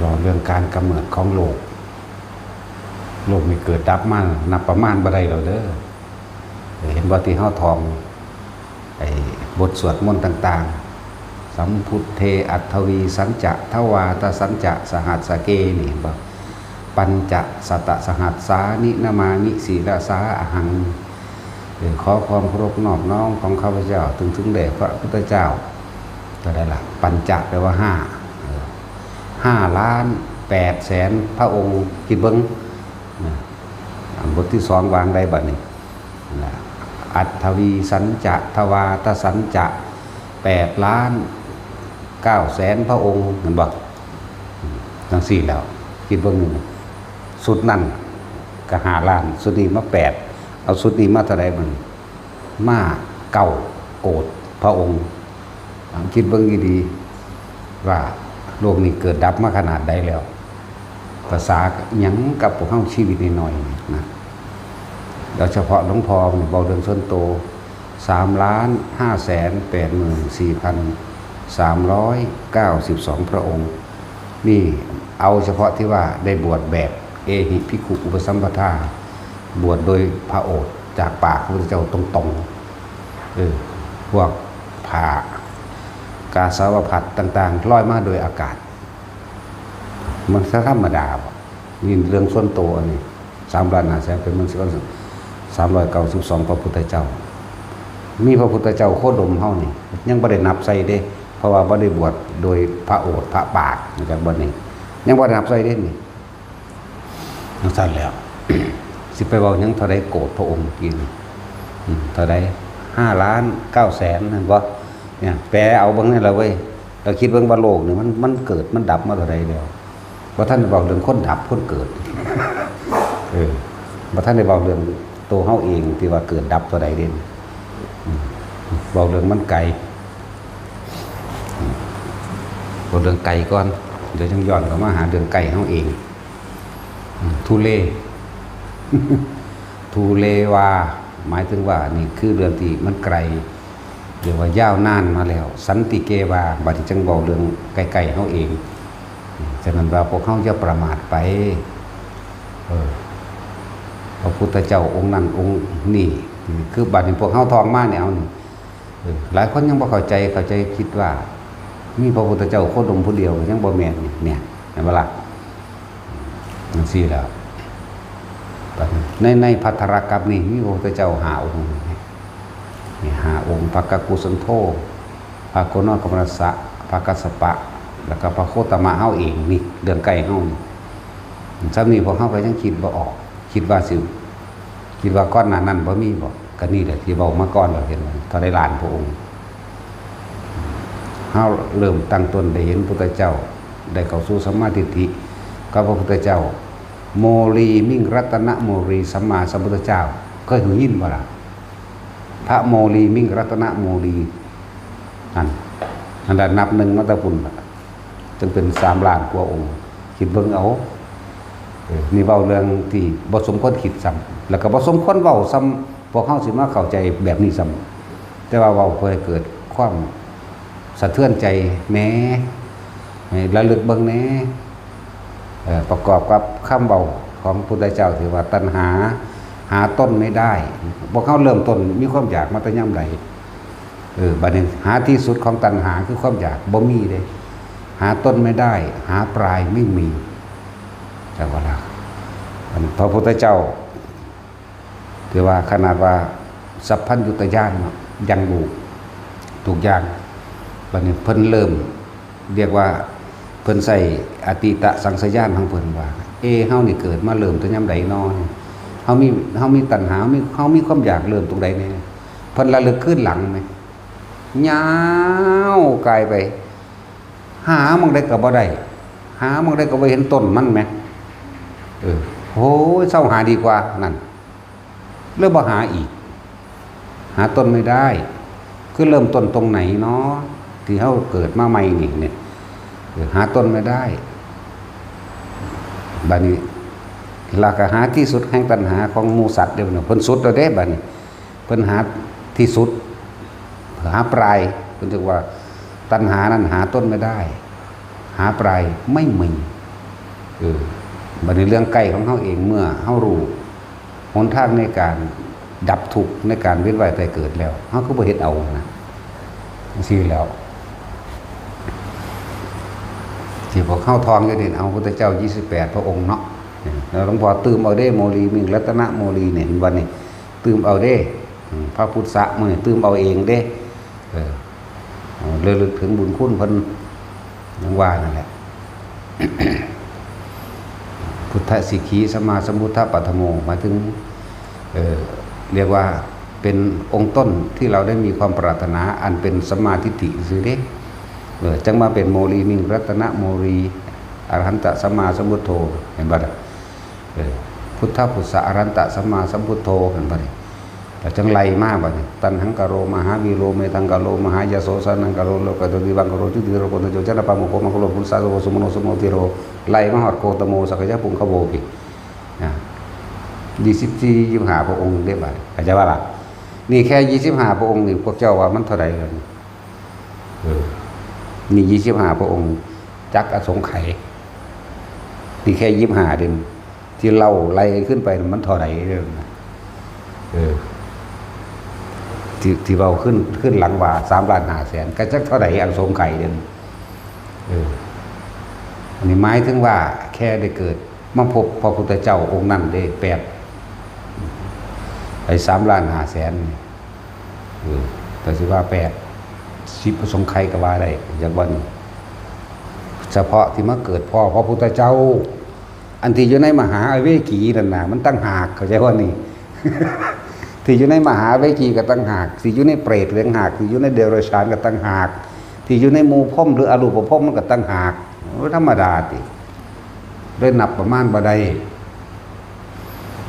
รอเรื่องการกำเนิดของโลกมีเกิดดับมานับประมาณบ่ได้แล้วเด้อเห็นว่าที่เฮาทองบทสวดมนต์ต่างๆสัมพุทเทอัตถวีสัญจะทวาตสัญจะสหัสสเกนี่บ่ปัญจสัตตสหัสสานินามานิสีลสาอหังขอความเคารพนอบน้อมของข้าพเจ้าถึงแด่พระพุทธเจ้าก็ได้ละปัญจะแปลว่า5,800,000พระองค์คิดเบิ่งบทที่สองวางได้บัดนี้อัตถวีสัญจะทวาตสัญจะ8,900,000พระองค์เห็นบ่ทั้งสี่แล้วคิดเบิ่งนึงสุดนั่นก็5 ล้านสุดนี้มา8เอาสุดนี้มาเท่าใดมันมา9 โกฏพระองค์คิดเบิ่งดีๆว่าโลกนี้เกิดดับมาขนาดใดแล้วภาษาหยังกับพวกเฮาชีวิตนิดหน่อยนะโดยเฉพาะหลวงพ่อเบาเรื่องส่วนโต3,584,392 พระองค์นี่เอาเฉพาะที่ว่าได้บวชแบบเอหิภิกขุอุปสัมปทาบวชโดยพระโอษฐ์จากปากพระพุทธเจ้าตรงๆพวกผ่ากาสาวพัดต่างๆลอยมาโดยอากาศมันธรรมดาบ่นี่เรื่องส่วนตัวนี่3,500,000เป็นมัน392พระพุทธเจ้ามีพระพุทธเจ้าโคดมเฮานี่ยังบ่ได้นับใส่เด้เพราะว่าบ่ได้บวชโดยพระโอษฐ์พระปากนะครับบ่นี่ยังบ่ได้นับใส่เด้นี่นั่นซั่นแล้ว สิไปเว้าหยังเท่าใดโกรธพระองค์กินเท่าใด5,900,000นั่นบ่เนี่ยแปลเอาเบิ่งนั่นล่ะเว้ยเราคิดเบิ่งว่าโลกนี่มันเกิดมันดับมาเท่าใดแล้วบ่ทันได้เว้าเรื่องคนดับคนเกิดบ่ทันได้เว้าเรื่องตัวเฮาเองที่ว่าเกิดดับเท่าใดเด่นเว้าเรื่องมันไกลเว้าเรื่องไกลก่อนเดี๋ยวจังย้อนเข้ามาหาเรื่องไกลเฮาเองทุเล ทุเลวาหมายถึงว่านี่คือเรื่องที่มันไกลเรียกว่ายาวนานมาแล้วสันติเกวาบัดนี้จังเว้าเรื่องไกลๆเฮาเองฉะนั้นว่าพวกเฮาอย่าประมาทไปพระพุทธเจ้าองค์นั้นองค์นี่คือบัดนี้พวกเฮาทองมาเนี่ยเอานี่หลายคนยังบ่เข้าใจคิดว่ามีพระพุทธเจ้าโคดมผู้เดียวยังบ่แม่นเนี่ยเห็นบ่ล่ะจังซี่แล้วในภัททรกัปนี่มีพระพุทธเจ้า5 องค์นี่5 องค์พระกักกุสันโธพระโกนกัมมนัสสะพระกัสสปะแล้วก็พระโคตมะเฮาเองนี่เรื่องใกล้เฮานี่ซ้ำนี้พวกเฮาก็ยังคิดบ่ออกคิดว่าก้อนหน้านั้นบ่มีบ่ก็นี่แหละที่เว้ามาก่อนแล้วเห็นเท่าได้ล้านพระองค์เฮาเริ่มตั้งต้นได้เห็นพระพุทธเจ้าได้เข้าสู่สัมมาทิฏฐิกับพระพุทธเจ้าโมลีมิ่งรัตนโมลีสัมมาสัมพุทธเจ้าเคยยินบ่ล่ะพระโมลีมิ่งรัตนโมลีอันนั้นนับ1มาแตะพุ่นจึงเป็น3 ล้านกว่าองค์คิดเบิ่งเอานี่เว้าเรื่องที่บ่สมควรคิดซ้ำแล้วก็บ่สมควรเว้าซ้ำพวกเฮาสิมาเข้าใจแบบนี้ซ้ำแต่ว่าเว้าเพื่อให้เกิดความสะเทือนใจแหน่ให้ระลึกเบิ่งแหน่ประกอบกับคำเว้าของพุทธเจ้าที่ว่าตัณหาหาต้นไม่ได้พวกเฮาเริ่มต้นมีความอยากมาแต่ยามใดบัดนี้หาที่สุดของตัณหาคือความอยากบ่มีเด้หาต้นไม่ได้หาปลายไม่มีจังว่าล่ะพระพุทธเจ้าถือว่าขนาดว่าสัพพัญญุตญาณยังอยู่ทุกอย่างบัดนี้เพิ่นเริ่มเรียกว่าเพิ่นใส่อติตะสังสญาณของเพิ่นว่าเฮานี่เกิดมาเริ่มแต่ยามใดน้อเฮามีตัณหาเฮามีความอยากเริ่มตรงใดแน่เพิ่นระลึกขึ้นหลังมั้ยยาวไกลไปหามันได้ก็บ่ได้หามันได้ก็บ่เห็นต้นมันแหมโหเศร้าหาดีกว่านั่นเริ่มบ่หาอีกหาต้นไม่ได้คือเริ่มต้นตรงไหนเนาะที่เฮาเกิดมาใหม่นี่เนี่ยหาต้นไม่ได้บัดนี้ราก็หาที่สุดแห่งตัณหาของหมู่สัตว์เดี๋ยวนี้เพิ่นสุดแล้วเด้บัดนี้เพิ่นหาที่สุดหาปลายเพิ่นจึงว่าตัณหานั้นหาต้นไม่ได้หาปลายไม่มี บัดนี้เรื่องใกล้ของเฮาเองเมื่อเฮารู้หนทางในการดับทุกข์ในการเวียนว่ายตายเกิดแล้วเฮาก็บ่เฮ็ดเอานะจังซี่แล้วที่พวกเข้าทองอยู่นี่เอาพุทธเจ้า28พระองค์เนาะแล้วหลวงพ่อตื่มเอาเด้โมลีมิงรัตนโมลีเนี่ยวันนี้ตื่มเอาเด้พระพุทธะมื้อนี้ตื่มเอาเองเด้ระลึกถึงบุญคุณเพิ่นยังว่านั่นแหละ พุทธสิกขีสัมมาสัมพุทธปัฏฐโมหมายถึงเรียกว่าเป็นองค์ต้นที่เราได้มีความปรารถนาอันเป็นสัมมาทิฏฐิซื่อเด้จังมาเป็นโมลีมิงรัตนโมลีอรหันตสัมมาสัมพุทโธเห็นบ่ล่ะพุทธพุทธะอรหันตสัมมาสัมพุทโธเห็นบ่ล่ะแต่จังไล่มาบัดนี้ตันหังกะโรมหาวีโรเมตังกะโรมหายโสสนังกะโรโลกะตุติวังกะโรจุติโรโกตโจจนะปะโมโคมะโคโลพุทธะโสสุมโนสุโมติโรไล่มาฮอดโคตโมสักยะปุงคโบกิ24 25พระองค์ได้บัดเข้าใจว่าล่ะนี่แค่25พระองค์นี่พวกเจ้าว่ามันเท่าใดกันนี่25พระองค์จักอสงไขยนี่แค่25เดือนที่เล่าไล่ขึ้นไปมันเท่าไหร่เรื่องที่เราขึ้นหลังว่า3,500,000ก็จักเท่าไหร่อสงไขยเดือนอันนี้หมายถึงว่าแค่ได้เกิดมาพบพระพุทธเจ้าองค์นั้นได้3,500,000แต่สิว่า10อสงไขยก็ว่าได้อย่างวันเฉพาะที่มาเกิดพ่อพระพุทธเจ้าอันที่อยู่ในมหาอเวกีนั่นน่ะมันตั้งหากเข้าใจว่านี่ ที่อยู่ในมหาอเวกีก็ตั้งหากที่อยู่ในเปรตก็ตั้งหากที่อยู่ในเดรัจฉานก็ตั้งหากที่อยู่ในหมู่พรหมหรืออรูปภพมันก็ตั้งหากธรรมดาติได้นับประมาณบ่ได้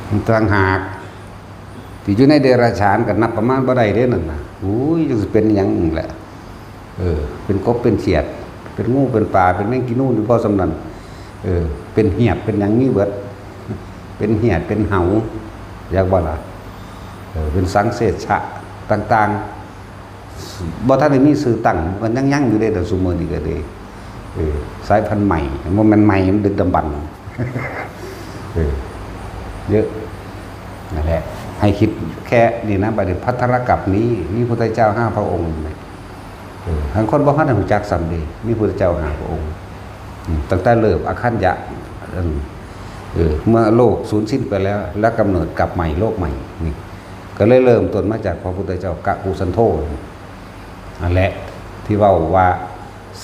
มันตั้งหากที่อยู่ในเดรัจฉานก็นับประมาณบ่ได้เด้นั่นน่ะอุ้ยจังสิเป็นหยังแหละเป็นกบเป็นเขียดเป็นงูเป็นปลาเป็นแมงกินูอยู่พอสำนันเป็นเหียดเป็นหยังนี้เบิดเป็นเหียดเป็นเหาอยากบ่ล่ะเป็นสังเสชะต่างๆบ่ทันได้มีสื่อตั้งมันยังอยู่ได้แต่ซุมื้อนี้ก็ได้สายพันธุ์ใหม่มันใหม่มันดึกดำบรรพ์เยอะนั่นแหละให้คิดแค่นี่นะบัดนี้ภัทรกัปนี้มีพระพุทธเจ้า5พระองค์ทางคนบ่ทันได้รู้จักซ้ำเด้มีพระพุทธเจ้า5พระองค์ตั้งแต่เริ่มอคัญญะเมื่อโลกสูญสิ้นไปแล้วและกำเนิดกลับใหม่โลกใหม่นี่ก็เลยเริ่มต้นมาจากพระพุทธเจ้ากะกุสันโธนั่นแหละที่เว้าว่า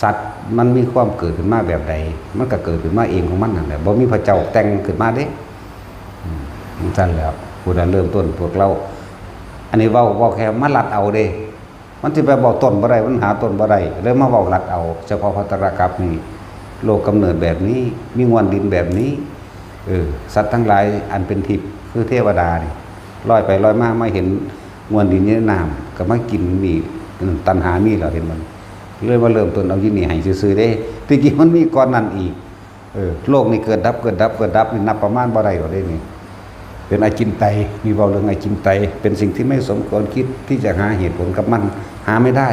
สัตว์มันมีความเกิดขึ้นมาแบบใดมันก็เกิดขึ้นมาเองของมันนั่นแหละบ่มีพระเจ้าแต่งขึ้นมาเด้นั่นแล้วผู้นั้นเริ่มต้นพวกเราอันนี้เว้าแค่มาลัดเอาเด้มันสิไปบอกต้นบ่ได้มันหาต้นบ่ได้เลยมาเว้าลัดเอาเฉพาะภัทรกัปนี่โลกกำเนิดแบบนี้มีมวลดินแบบนี้สัตว์ทั้งหลายอันเป็นทิพย์คือเทวดานี่ลอยไปลอยมาไม่เห็นมวลดินนี้น้ำก็มากินมีตัณหามีเราเห็นมันเลยมาเริ่มต้นเอาที่นี่ให้ซื่อๆได้ที่จริงมันมีก่อนนั้นอีกโลกนี่เกิดดับนี่นับประมาณบ่ได้ก็ได้นี่เป็นอจินไตยมีเว้าเรื่องอจินไตยเป็นสิ่งที่ไม่สมควรคิดที่จะหาเหตุผลกับมันหาไม่ได้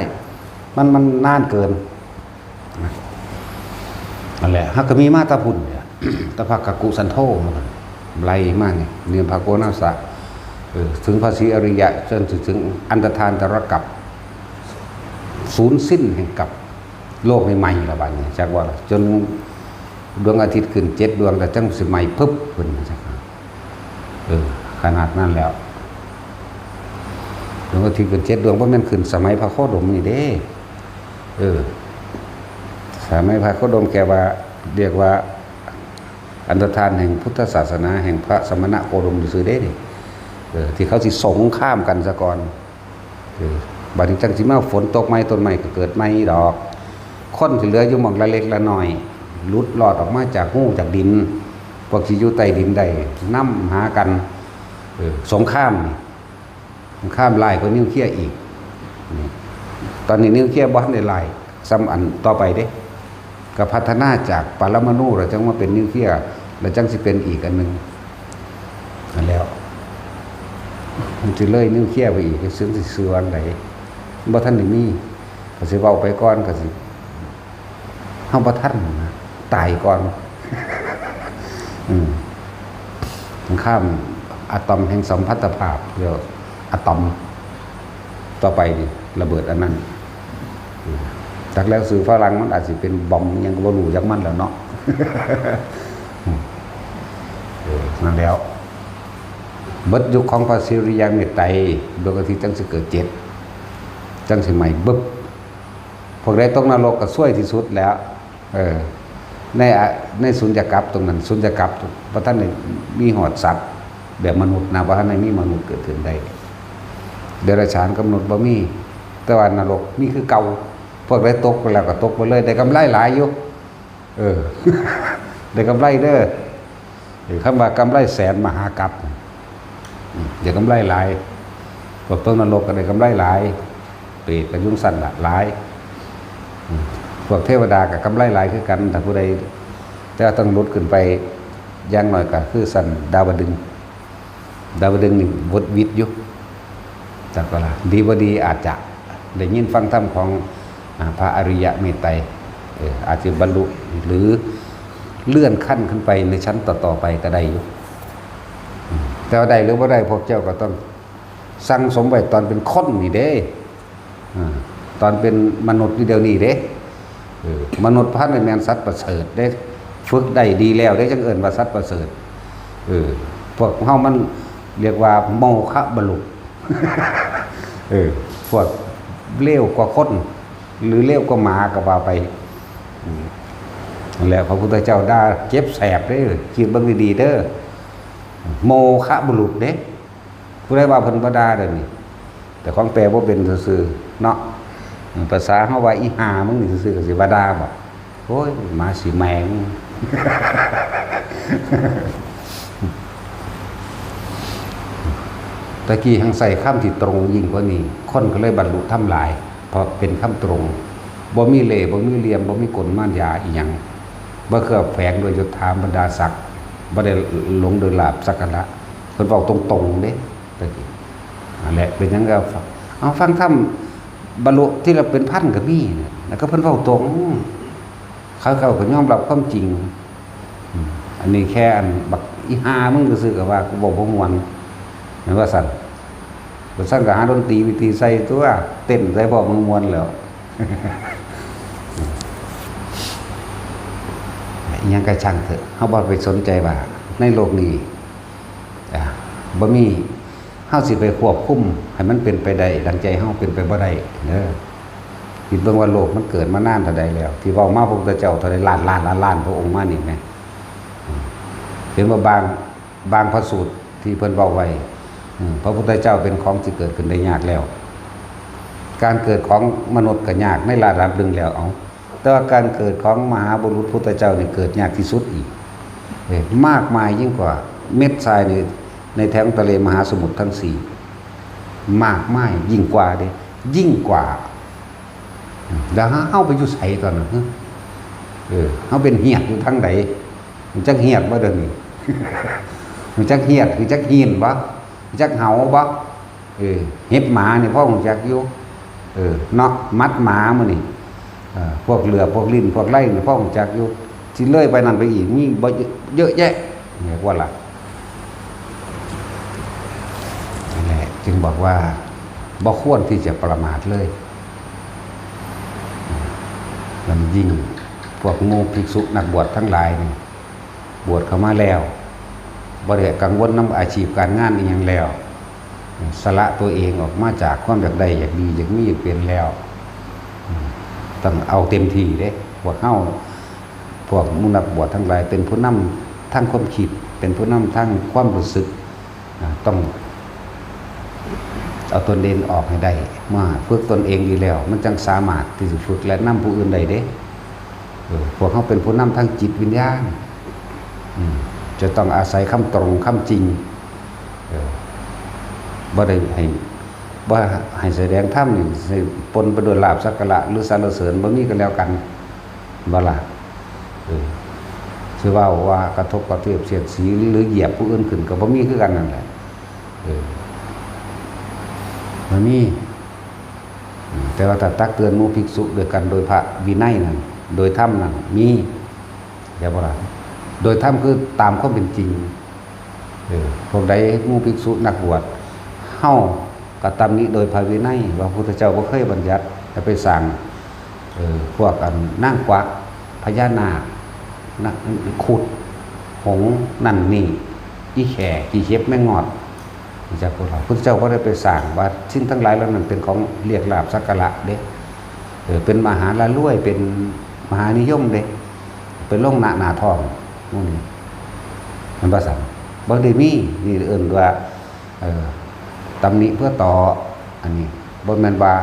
มันนานเกินนั่นแหละฮักก็มีมาตาพุ่นเนี่ยตะภกกุสันโธไล่มากเนี่ยเรียนภาโกนาสะถึงภาษีอริยะจนถึงอันตทานตรกับศูนย์สิ้นแห่งกับโลกใหม่ๆละบาดนี้จากว่าจนดวงอาทิตย์ขึ้น7 ดวงแต่จังสิใหม่ปึ๊บขึ้นจักขนาดนั้นแล้วดวงอาทิตย์ขึ้น7 ดวงบ่แม่นขึ้นสมัยพระโคดมนี่เด้สมัยพระโคดมแกว่าเรียกว่าอันตรธานแห่งพุทธศาสนาแห่งพระสมณะโคดมซื่อเด้นี่ที่เขาสิสงข้ามกันซะก่อนบัดนี้จังสิมาฝนตกไม้ต้นไม้ก็เกิดไม้ดอกคนที่เหลืออยู่หม่องละเล็กละน้อยหลุดรอดออกมาจากหูจากดินพวกที่อยู่ใต้ดินได้นำหากันสงครามนี่สงครามไล่กว่านิวเคลียร์อีกตอนนี้นิวเคลียร์บ่ทันได้ไล่ซ้ำอันต่อไปเด้ก็พัฒนาจากปรมาณูแล้วจังว่าเป็นนิวเคลียร์แล้วจังสิเป็นอีกอันนึงนั่นแล้วมันสิเลยนิวเคลียร์ไปอีกซึ่งสิซื้อวันใดบ่ทันได้มีก็สิเว้าไปก่อนก็สิเฮาบ่ทันตายก่อน มันข้ามอะตอมแห่งสัมพัทธภาพเรียกอะตอมต่อไประเบิดอันนั้นจากแล้วสื่อฝรั่งมันอาจจะเป็นบอมยังก็บ่รู้จักมันแล้วเนาะ นั่นแล้วเบิดยุคของพระศิริยาเมตไตรดวงอาทิตย์จังสิเกิดเจ็ดจังสิใหม่บึ๊บพวกใดตกนรกก็ซวยที่สุดแล้วในสุญญากาศตรงนั้นสุญญากาศพระท่านมีหอดสัตว์แบบมนุษย์นะพระท่านมีมนุษย์เกิดขึ้นได้เดรัจฉานกำหนดบ่มีแต่ว่านรกมีคือเก่าพวกใดตกไปแล้วก็ตกไปเลยได้กำไรหลายอยู่ได้กำไรเด้อคำว่ากำไรแสนมหากัปอย่ากำไรหลายพวกต้นนรกก็ได้กำไรหลายเปรตกับยุงสันหลายพวกเทวดากับกำไรหลายคือกันแต่ผู้ใดแต่ต้องลดขึ้นไปอย่างหน่อยก็คือสันดาวดึงนี่วดวิทยุจากเวลาดีบ่ดีอาจจะได้ยินฟังธรรมของพระอริยะเมตไตรอาจจะบรรลุหรือเลื่อนขั้นขึ้นไปในชั้นต่อไปก็ได้อยู่แต่ว่าได้หรือว่าได้พวกเจ้าก็ต้องสั่งสมไว้ตอนเป็นคนนี่เด้ตอนเป็นมนุษย์นี่เดียวนี้เด้มนุษย์พันธุ์เป็นแมนสัตว์ประเสริฐได้ฝึกได้ดีแล้วได้จังเอิญว่าสัตว์ประเสริฐพวกเฮามันเรียกว่าโมฆะบรรลุพวกเลี้ยวกว่าคนหรือเลี้ยวกว่าหมาก็ว่าไปแล้วพระพุทธเจ้าด่าเจ็บแสบเด้อคิดเบิ่งดีๆเด้อโมฆะบุรุษเด้ผู้ใดว่าเพิ่นบ่ด่าเด้อนี่แต่ของแปลบ่เป็นซื่อๆเนาะภาษาเฮาว่าอีห่ามึงนี่ซื่อๆก็สิว่าด่าบ่โอ้ยมาสิแมงตะกี้หังใส่คำที่ตรงยิ่งกว่านี้คนก็เลยบรรลุธรรมหลายเพราะเป็นคำตรงบ่มีเล่ห์บ่มีเหลี่ยมบ่มีกลมารยาอีหยังบ่เคยแฝงโดยยศถาบรรดาศักดิ์บ่ได้หลงโดยลาภสักการะเพิ่นเว้าตรงๆเด้ตะกี้นั่นแหละเป็นหยังก็เอาฟังธรรมบรรลุที่เราเป็นพันก็มีแล้วก็เพิ่นเว้าตรงเขาก็ยอมรับความจริงอันนี้แค่อันบักอีหามึงก็ซื่อก็ว่ากูบอกบ่ม่วนแม่นว่าซั่นบ่ซั่นก็หาดนตรีวิธีใส่ตัวเต้นใส่พอมึงม่วนแล้วยังกระช่างเถอะเฮาบ่ไปสนใจว่าในโลกนี้บ่มีเฮาสิไปควบคุมให้มันเป็นไปได้ดังใจเฮาเป็นไปบ่ได้เด้อคิดเบิ่งว่าโลกมันเกิดมานานเท่าใดแล้วที่เว้ามาพระพุทธเจ้าเท่าใดล้านพระองค์มานี่แหมเห็นว่าบางพระสูตรที่เพิ่นเว้าไว้พระพุทธเจ้าเป็นของที่เกิดขึ้นได้ยากแล้วการเกิดของมนุษย์ก็ยากในระดับหนึ่งแล้วเอาแต่ว่าการเกิดของมหาบุรุษพุทธเจ้านี่เกิดยากที่สุดอีกมากมายยิ่งกว่าเม็ดทรายในแท้งทะเลมหาสมุทรทั้งสี่มากมายยิ่งกว่าเด้ยิ่งกว่าแล้วเฮาไปอยู่ไสตอนนั้นเฮาเป็นเหียดอยู่ทางใดมันจักเหียดบ่เด้อนี่มันจักเหียดคือจักหีนบ่จักเหาบ่เห็บหมานี่พ่อของจักอยู่เนาะมัดหมามื้อนี่พวกเหลือพวกลิ้นพวกไล่นี่พ่อของจักอยู่สิเลยไปนั่นไปอีกมีบ่เยอะแยะเรียกว่าล่ะนั่นแหละจึงบอกว่าบ่ควรที่จะประมาทเลยมันยิ่งพวกโมภิกษุนักบวชทั้งหลายนี่บวชเข้ามาแล้วบ่ได้กังวลนำอาชีพการงานอีหยังแล้วสละตัวเองออกมาจากความอยากได้อยากดีอยากมีอยากเป็นแล้วต้องเอาเต็มที่เด้พวกเฮาพวกมุนักบวชทั้งหลายเป็นผู้นำทั้งความคิดเป็นผู้นำทั้งความรู้สึกต้องเอาตนเองออกให้ได้มาฝึกตนเองดีแล้วมันจังสามารถที่จะฝึกและนำผู้อื่นได้เด้พวกเขาเป็นผู้นำทางจิตวิญญาณจะต้องอาศัยคำตรงคำจริงบ่ได้ให้แสดงธรรมนี่ปนไปด้วยลาภสักการะหรือสรรเสริญบ่มีกันแล้วกันบ่ล่ะคือว่ากระทบกระเทือนเสียดสีหรือเหยียบผู้อื่นขึ้นก็บ่มีคือกันนั่นแหละมันมีแต่ว่าถ้าตักเตือนหมู่ภิกษุโดยกันโดยพระวินัยนั่นโดยธรรมนั่นมีเดี๋ยวบ่ล่ะ โดยธรรมคือตามความเป็นจริงพวกใดหมู่ภิกษุนักบวชเฮาก็ตามนี้โดยพระวินัยว่าพระพุทธเจ้าบ่เคยบัญญัติให้ไปสร้างพวกกันนางกวักพญานาคนักขุดหงส์นั่นนี่อีแข่อีเข็บแม่งอดจากพวกเราพระพุทธเจ้าก็ได้ไปสร้างว่าสิ่งทั้งหลายเหล่านั้นเป็นของเรียกลาภสักการะเด้เป็นมหาละลุ่ยเป็นมหานิยมเด้เป็นโล่งหนาทองนู่นนี่มันภาษาบางทีมีนี่เอื่นว่าตำหนิเพื่อต่ออันนี้บ่แม่นว่า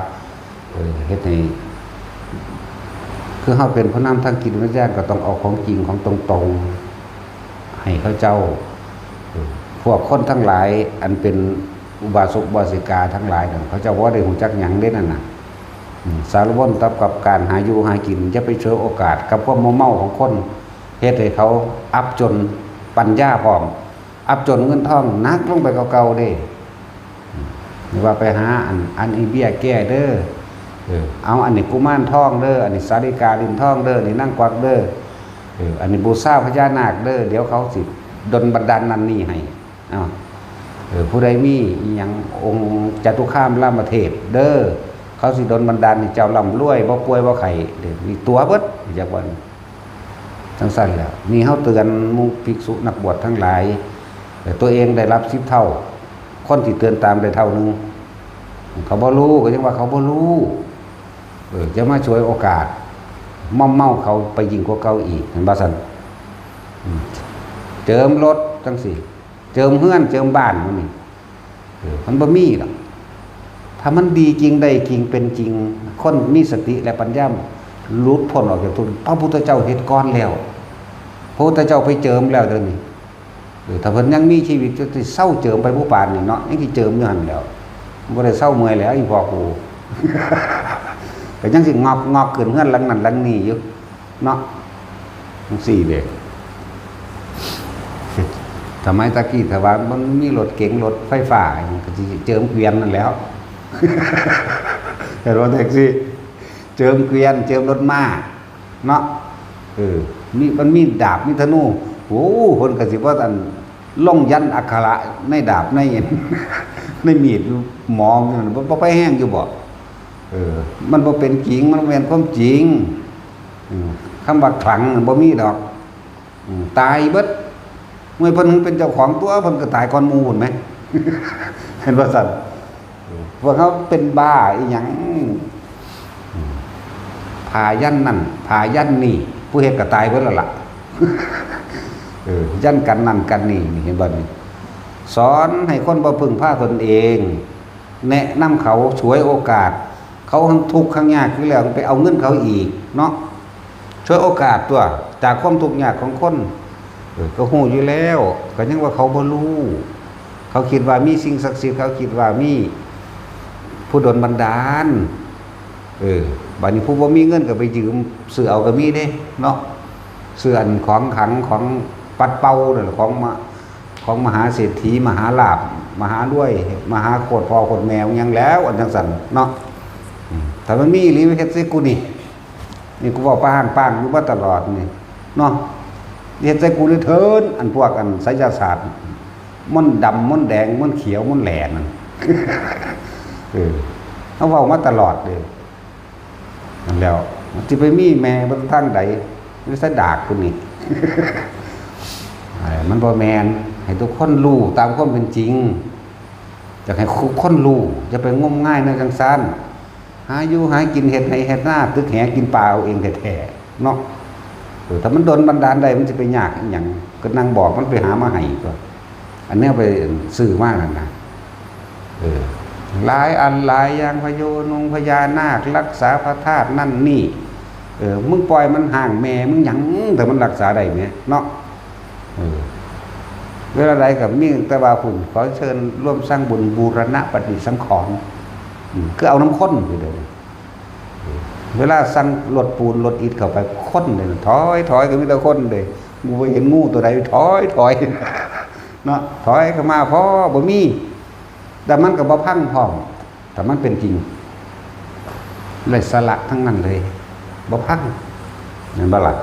เฮ็ดให้คือเฮาเป็นผู้นำทางกิจวิทยาก็ต้องเอาของจริงของตรงๆให้เขาเจ้าพวกคนทั้งหลายอันเป็นอุบาสกอุบาสิกาทั้งหลายนั่นเขาเจ้าบ่ได้ฮู้จักหยังเด้นั่นน่ะสารวนตับกับการหาอยู่หากินจะไปเฉยโอกาสกับความเมาของคนเฮ็ดให้เขาอับจนปัญญาพร้อมอับจนเงินทองนักลงไปเก่าๆเด้หรือว่าไปหาอันเบี้ยแก้เด้อเอาอันนี้กุมารทองเด้ออันนี้สาริกาลินทองเด้อนี่นั่งกวักเด้ออันนี้บูชาพญานาคเด้อเดี๋ยวเขาสิดลบันดาลนั่นนี่ให้ผู้ใดมีหยังองค์จตุคามรามเทพเด้อเขาสิดลบันดาลให้เจ้าร่ำรวยบ่ป่วยบ่ไข้เด้อมีตัวเบิดจากวันจังซั่นแล้วนี่เฮาเตือนหมู่ภิกษุนักบวชทั้งหลายแต่ตัวเองได้รับ10เท่าคนที่เตือนตามได้เท่านึงเขาบ่รู้ก็ยังว่าเขาบ่รู้จะมาช่วยโอกาสม่อมเมาเขาไปยิ่งกว่าเก่าอีกเห็นบ่ซั่นเจิมรถจังซี่เจิมเฮือนเจิมบ้านมันนี่มันบ่มีหรอกถ้ามันดีจริงได้จริงเป็นจริงคนมีสติและปัญญาหลุดพ้นออกจากทุกข์พระพุทธเจ้าเฮ็ดก่อนแล้วพระพุทธเจ้าไปเจิมแล้วเดี๋ยวนี้ถ้าเพิ่นยังมีชีวิตจะเศร้าเจิมไปผู้ปานนี่เนาะยังสิเจิมอยู่หั่นแล้วบ่ได้เศร้าเมื่อยแล้วอีพ่อกูก็ยังสิงอกขึ้นเฮือนหลังนั้นหลังนี้อยู่เนาะจังซี่เด้สมัยตะกี้ถ้าว่ามันมีรถเก๋งรถไฟฟ้าก็สิเจิมเกวียนนั่นแล้วเห็นว่าแท็กซี่เจิมเกวียนเจิมรถม้าเนาะนี่มันมีดาบมีธนูโอ้เพิ่นก็สิว่าอันลงยันอักขระในดาบในในมีดหมองมันบ่ไปแห้งอยู่บ่มันบ่เป็นจริงมันบ่แม่นความจริงคำว่าขลังบ่มีดอกตายเบิดเมื่อเพิ่นเป็นเจ้าของตัวเพิ่นก็ตายก่อนหมู่พุ่นมั้ยเห็นว่าซั่นพวกเขาเป็นบ้าอีหยังพายันนั่นพายันนี่ผู้เฮ็ดก็ตายเบิดแล้วล่ะยันกันนั่นกันนี่เห็นบ่นี่สอนให้คนบ่พึ่งพาตนเองแนะนำเขาฉวยโอกาสเขาทั้งทุกข์ทั้งยากคือแล้วไปเอาเงินเขาอีกเนาะช่วยโอกาสตัวจากความทุกข์ยากของคนก็ฮู้อยู่แล้วก็ยังว่าเขาบ่รู้เขาคิดว่ามีสิ่งศักดิ์สิทธิ์เขาคิดว่ามีผู้ดลบันดาลบัดนี้ผู้บ่มีเงินก็ไปยืมซื้อเอาก็มีเด้เนาะซื้ออันของขังของปัดเป่านั่นของมหาเศรษฐีมหาลาภมหารวยมหาโคตรพ่อโคตรแม่ยังแล้วอันจังซั่นเนาะถ้ามันมีอีหลีเฮ็ดใส่กูนี่กูเว้าป้างอยู่มาตลอดนี่เนาะเฮ็ดใส่กูนี่เถินอันพวกอันไสยศาสตร์มันดำมันแดงมันเขียวมันแหลนั่นเขาเว้ามาตลอดเด้นั่นแล้วสิไปมีแม่บ่ทางใดมันสิดากกูนี่มันบ่แม่นให้ทุกคนรู้ตามความเป็นจริงอยากให้ทุกคนรู้จะไปงมง่ายในจังซั่นหาอยู่หากินเฮ็ดให้เฮ็ดหน้าตึกแหกินปลาเอาเองแท้ๆเนาะถ้ามันโดนบันดาลใดมันสิไปยากอีหยังก็นั่งบอกมันไปหามาให้ก็อันนี้ไปซื้อมานั่นน่ะหลายอันหลายอย่างพโยนงพญานาครักษาพระธาตุนั่นนี่มึงปล่อยมันห่างแม่มึงหยังแต่มันรักษาได้แม่เนาะเวลาใดกับมีแต่ว่าคุณขอเชิญร่วมสร้างบุญบูรณะปฏิสังขรณ์คือเอาน้ำข้นไปเลยเวลาสั่งรถปูนรถอิฐเข้าไปข้นเลยถอยก็มีแต่ข้นเลยงูไปเห็นงูตัวใดถอยเนาะถอยเข้ามาเพราะบ่มีแต่มันก็บ่พังพร้อมแต่มันเป็นจริงเลยสละทั้งนั้นเลยบ่พังเห็นบ่ล่ะ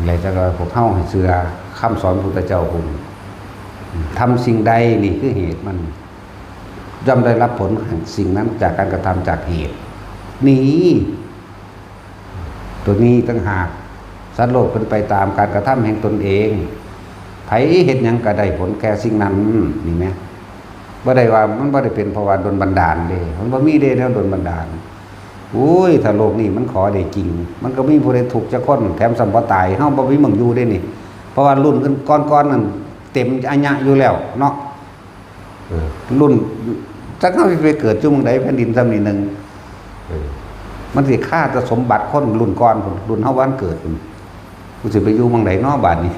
อะไรจะก็พวกเฮาให้เชื่อคำสอนพระพุทธเจ้าคุณทำสิ่งใดนี่คือเหตุมันย่อมได้รับผลแห่งสิ่งนั้นจากการกระทำจากเหตุนี้ตัวนี้ตั้งหากสัตว์โลกเป็นไปตามการกระทำแห่งตนเองไผเฮ็ดหยังก็ได้ผลแก่สิ่งนั้นนี่แหมบ่ได้ว่ามันบ่ได้เป็นเพราะว่าดลบันดาลเด้มันบ่มีเด้แนวดลบันดาลอุ้ยถ้าโลกนี้มันขอได้จริงมันก็มีผู้ใดถูกจักคนแถมสัมบ่ตายเฮาบ่มีหม่องอยู่เด้นี่เพราะว่ารุ่นก่อนๆนั่นเต็มอัญญะอยู่แล้วเนาะรุ่นจักเฮาสิไปเกิดจุ่มใดแผ่นดินซ้ำนี่นึงมันสิฆ่าจะสมบัติคนรุ่นก่อนรุ่นเฮาวันเกิดกูสิไปอยู่หม่องใดเนาะบัดนี้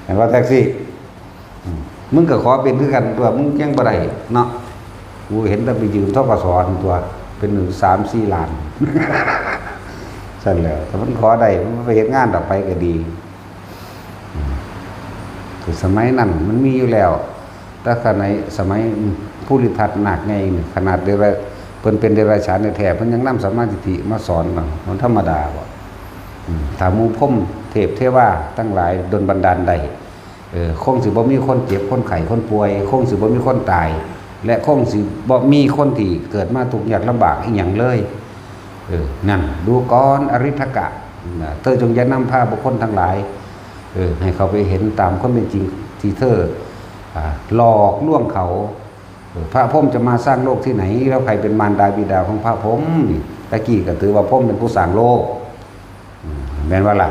เห็นว่าแท็กซี่มึงก็ขอเป็นคือกันตัวมึงยังบ่ได้เนาะกูเห็นแต่ไปยืมธกสตัวเป็น1-3-4 ล้านสั่นแล้วถ้ามันขอได้มันไปเฮ็ดงานต่อไปก็ดีคือสมัยนั้นมันมีอยู่แล้วแต่ขณะสมัยผู้ฤทธิ์หนักไงขนาดเดรัจเพิ่นเป็นเดรัจฉานในแท้เพิ่นยังนำสัมมาทิฏฐิมาสอนมันธรรมดาบ่ถ้าหมู่พรหมเทพเทวาทั้งหลายดลบันดาลได้คงสิบ่มีคนเจ็บคนไข้คนป่วยคงสิบ่มีคนตายและคงสิบ่มีคนที่เกิดมาทุกข์ยากลำบากอีหยังเลยนั่นดูก่อนอริทกะเธอจงอย่านำพาบุคคลทั้งหลายให้เขาไปเห็นตามความเป็นจริงที่เธอหลอกลวงเขาพระพรหมจะมาสร้างโลกที่ไหนแล้วใครเป็นมารดาบิดาของพระพรหมตะกี้ก็ถือว่าพรหมเป็นผู้สร้างโลกแม่นว่าล่ะ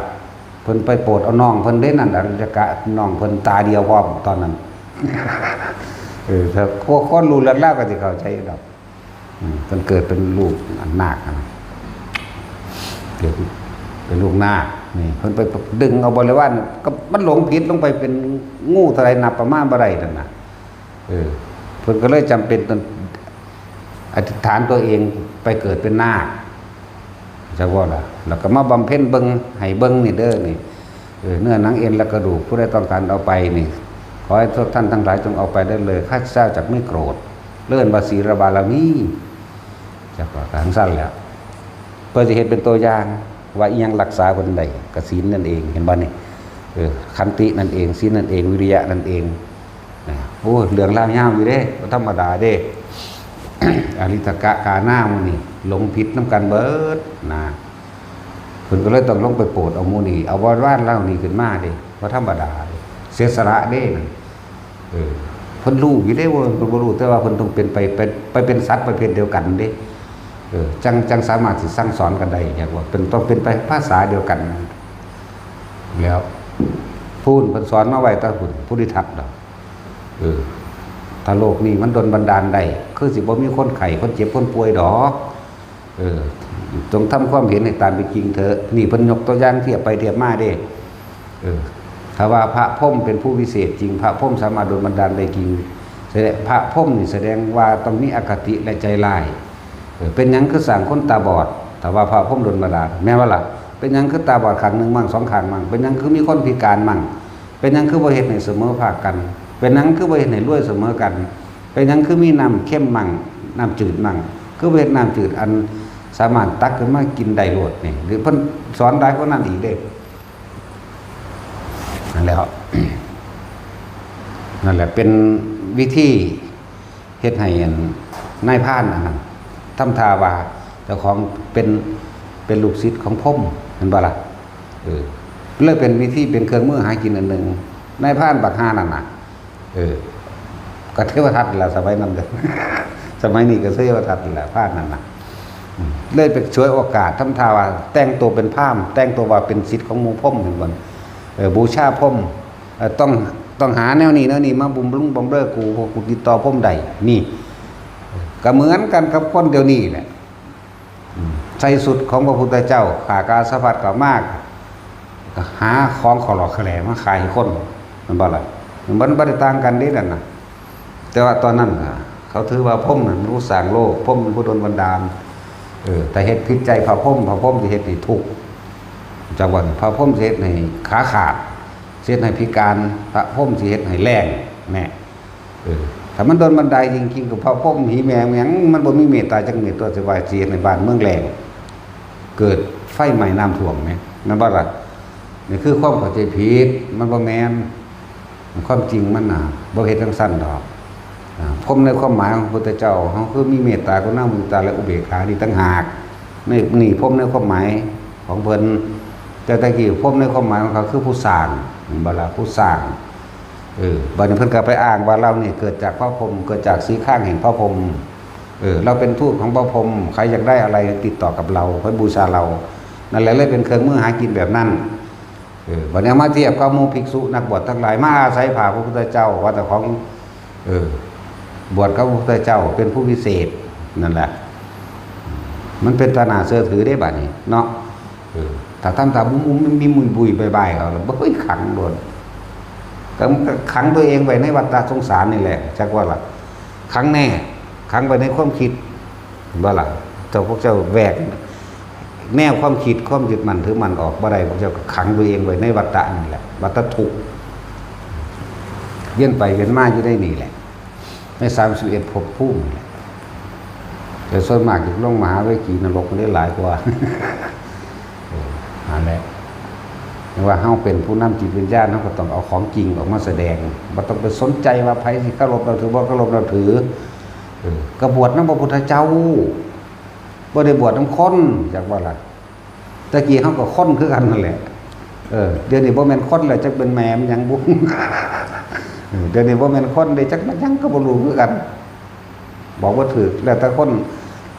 เพิ่นไปโปรดเอาน้องเพิ่นเด้นั่นอริยกะน้องเพิ่นตาเดียวพร้อมตอนนั้นถ้าพวกคนรู้แล้วก็สิเข้าใจดอกเพิ่นเกิดเป็นลูกนาคเกิดเป็นลูกนาคนี่เพิ่นไปดึงเอาบริวารก็มันหลงผิดลงไปเป็นงูเท่าไรนับประมาณบ่ได้นั่นน่ะเพิ่นก็เลยจำเป็นต้องอธิษฐานตัวเองไปเกิดเป็นนาคจะว่าล่ะแล้วก็มาบำเพ็ญเบิ่งให้เบิ่งนี่เด้อนี่เนื้อหนังเอ็นและกระดูกผู้ใดต้องการเอาไปนี่ขอให้ทุกท่านทั้งหลายจงเอาไปได้เลยข้าพเจ้าจักไม่โกรธเลื่อนบาศีรบารมีจักว่าทางสั้นแล้วเพื่อจะเห็นเป็นตัวอย่างว่าอีหยังรักษาคนใดกศีลนั่นเองเห็นบ่นี่ขันตินั่นเองศีลนั่นเองวิริยะนั่นเองโอ้เรื่องล่างยาวอยู่เด้บ่ธรรมดาเด้ อริทกะกาหน้ามูนี่หลงผิดน้ำกันเบิดนะเพิ่นก็เลยต้องลงไปโปรดเอามูนี่เอาว่านเล่านี่ขึ้นมาเด้บ่ธรรมดาเสียสละเด้เพิ่นรู้อยู่เด้ว่าเพิ่นบ่รู้แต่ว่าเพิ่นต้องเป็นไปเป็นสัตว์ประเภทเดียวกันเด้จังสามารถสิสั่งสอนกันได้อย่างว่าเป็นต้องเป็นไปภาษาเดียวกันแล้วพูนเพิ่นสอนมาไว้ตะพุ่นผู้ที่ทักดอกถ้าโลกนี้มันดลบันดาลได้คือสิบ่มีคนไข้คนเจ็บคนป่วยดอกจงทำความเห็นให้ตามเป็นจริงเถอะนี่เพิ่นยกตัวอย่างเทียบไปเทียบมาเด้ถ้าว่าพระพรหมเป็นผู้วิเศษจริงพระพรหมสามารถดลบันดาลได้จริงแสดงพระพรหมนี่แสดงว่าต้องมีอคติและใจร้ายเป็นหยังคือสร้างคนตาบอดถ้าว่าพระพรหมดลบันดาลแม้ว่าล่ะเป็นหยังคือตาบอดข้างนึงมั่ง2ข้างมั่งเป็นหยังคือมีคนพิการมั่งเป็นหยังคือบ่เฮ็ดให้เสมอภาคกันเป็นหยังคือบ่เฮ็ดให้รวยเสมอกันเป็นหยังคือมีน้ำเข้มมั่งน้ำจืดมั่งคือบ่เฮ็ดน้ำจืดอันสามารถตักขึ้นมากินได้โลดนี่หรือเพิ่นสอนได้กว่านั้นอีกเด้นั่นแหละนั่นแหละเป็นวิธีเฮ็ดให้นายพรานอันนั้นทำทาว่าเจ้าของเป็นลูกศิษย์ของพรหมเห็นบ่ล่ะเลยเป็นวิธีเป็นเครื่องมือหากินอันหนึ่งนายพรานบักฮานั่นน่ะก็เทวทัตแหละสมัยนั้นเด้อสมัยนี้ก็เทวทัตแหละพรานนั่นน่ะเลยไปช่วยโอกาสทำทาว่าแต่งตัวเป็นพราหมณ์แต่งตัวว่าเป็นศิษย์ของหมู่พรหมเห็นบ่บูชาพรหมต้องหาแนวนี้มาบุมรุงบำเรอกูติดต่อพรหมใดนี่ก็เหมือนกันกับคนเดี๋ยวนี้แหละใส่สุดของพระพุทธเจ้าขากาสะพัดก็มากหาของขอหลอกแขลมาขายให้คนมันบ่ล่ะมันบ่ได้ต่างกันนี่นั่นน่ะแต่ว่าตอนนั้นเขาถือว่าพรหมน่ะรู้สร้างโลกพรหมเป็นผู้ดลบันดาลแต่เฮ็ดผิดใจพระพรหมสิเฮ็ดให้ทุกข์จังว่าพระพรหมสิเฮ็ดให้ขาขาดสิเฮ็ดให้พิการพระพรหมสิเฮ็ดให้แรงแน่ถ้ามันโดนบันไดจริงๆกับพระพรหมหีแมงหยังมันบ่มีเมตตาจักเม็ดตัวสิว่าสิเฮ็ดให้บ้านเมืองแรงเกิดไฟไหม้น้ำท่วมแม่นบ่ล่ะ นี่คือความเข้าใจผิดมันบ่แม่นความจริงมันน่ะบ่เฮ็ดจังซั่นดอกพรหมในความหมายของพระพุทธเจ้าเฮาคือมีเมตตากรุณามุทิตาและอุเบกขานี่ต่างหากนี่พรหมในความหมายของเพิ่นแต่ตะกี้พรหมในความหมายของเขาคือผู้สร้างบ่ล่ะผู้สร้างบัดนี้เพิ่นก็ไปอ้างว่าเรานี่เกิดจากพระพรหมเกิดจากสีข้างแห่งพระพรหมเราเป็นทูตของพระพรหมใครอยากได้อะไรติดต่อกับเราเพื่อบูชาเรานั่นแหละเลยเป็นเครื่องมือหากินแบบนั้นบัดนี้มาเทียบกับหมู่ภิกษุนักบวชทั้งหลายมาอาศัยผ่าพระพุทธเจ้าว่าแต่ของบวชกับพระพุทธเจ้าเป็นผู้พิเศษนั่นแหละมันเป็นตาหนาเสื่อถือได้บัดนี้เนาะถ้าทำตามมีมุยบุยบายๆเขาแล้วบ่ค่อยขังโดนก็ขังตัวเองไว้ในวัฏสงสารนี่แหละจักว่าล่ะขังแน่ขังไว้ในความคิดว่าล่ะเจ้าพวกเจ้าแวกแนวความคิดความยึดมั่นถือมั่นออกบ่ได้พวกเจ้าขังตัวเองไว้ในวัฏฏะนี่แหละวัฏทุกข์เวียนไปเวียนมาอยู่ได้นี่แหละใน31ภพภูมินี่แหละแต่ส่วนมากอยู่ลงมหาวิกีนรกมันได้หลายกว่านั่นแหละว่าเฮาเป็นผู้นำจิตวิญญาณเฮาก็ต้องเอาของจริงออกมาแสดงบ่ต้องไปสนใจว่าไผสิเคารพเราถือบ่เคารพเราถือกบวชนำพระพุทธเจ้าบ่ได้บวชนำคนจักว่าล่ะตะกี้เฮาก็คนคือกันนั่นแหละเดี๋ยวนี้บ่แม่นคนแล้วจักเป็นแม่มันหยังบุเดี๋ยวนี้บ่แม่นคนได้จักมันหยังก็บ่รู้คือกันบอกว่าถูกแล้วแต่คน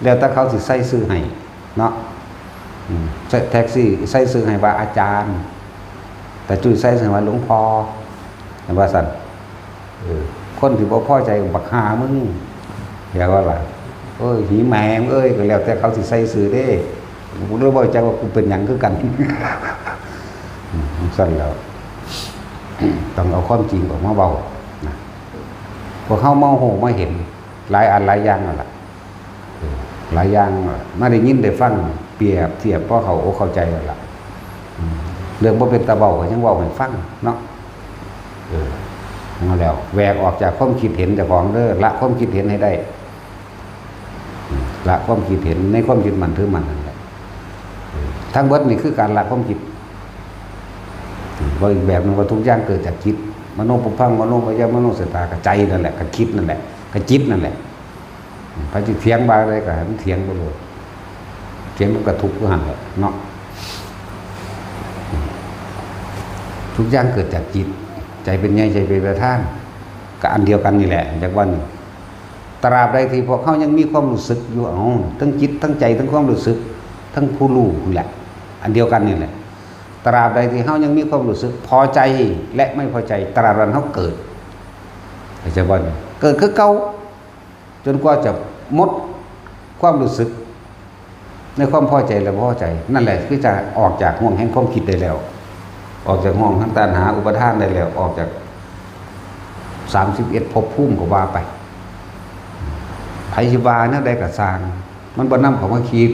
แล้วแต่เขาสิใส่ชื่อให้เนาะแท็กซี่ใส่ชื่อให้ว่าอาจารย์แต่จุ้ยใส่ชื่อว่าหลวงพ่อเห็นว่าซั่นคนที่บ่พอใจบักหามึงเรียกว่าล่ะหีแมงก็แล้วแต่เขาสิใส่ชื่อเด้กูเลยบ่ใจว่ากูเป็นหยังคือกันซั่นแล้วต้องเอาความจริงออกมาเว้านะพวกเฮาเมาโหมาเห็นหลายอันหลายอย่างนั่นล่ะหลายอย่างมาได้ยินได้ฟังเปรียบเทียบเพราะเขาเข้าใจแล้วล่ะเรื่องบ่เป็นตาเว้าก็ยังเว้าให้ฟังเนาะมาแล้วแวกออกจากความคิดเห็นเจ้าของเด้อละความคิดเห็นให้ได้ละความคิดเห็นในความคิดมันถือมันนั่นแหละทั้งเบิดนี่คือการละความคิดว่าอีกแบบนึงว่าทุกอย่างเกิดจากจิตมโนปุพังมโนมยามโนสตากระใจนั่นแหละกระคิดนั่นแหละกระจิตนั่นแหละพระจิตเถียงบาอะไรก็ให้มันเถียงไปเลยเถียงมันกระทุกข์ก็หันแหละเนาะทุกอย่างเกิดจากจิตใจเป็นใหญ่ใจเป็นประธานก็อันเดียวกันนี่แหละจากวันตราบใดที่พวกเขายังมีความรู้สึกอยู่ทั้งจิตทั้งใจทั้งความรู้สึกทั้งผู้รู้นี่แหละอันเดียวกันนี่แหละตราบใดที่เขายังมีความรู้สึกพอใจและไม่พอใจตราบนั้นเขาเกิดจากวันเกิดคือเก่าจนกว่าจะหมดความรู้สึกในความพอใจและไม่พอใจนั่นแหละคือจะออกจากห่วงแห่งความคิดได้แล้วออกจากห่วงทั้งตัณหาอุปทานได้แล้วออกจาก31ภพภูมิก็ว่าไปไผสิว่าเนี่ยได้ก็สร้างมันบ่นำของมาคิด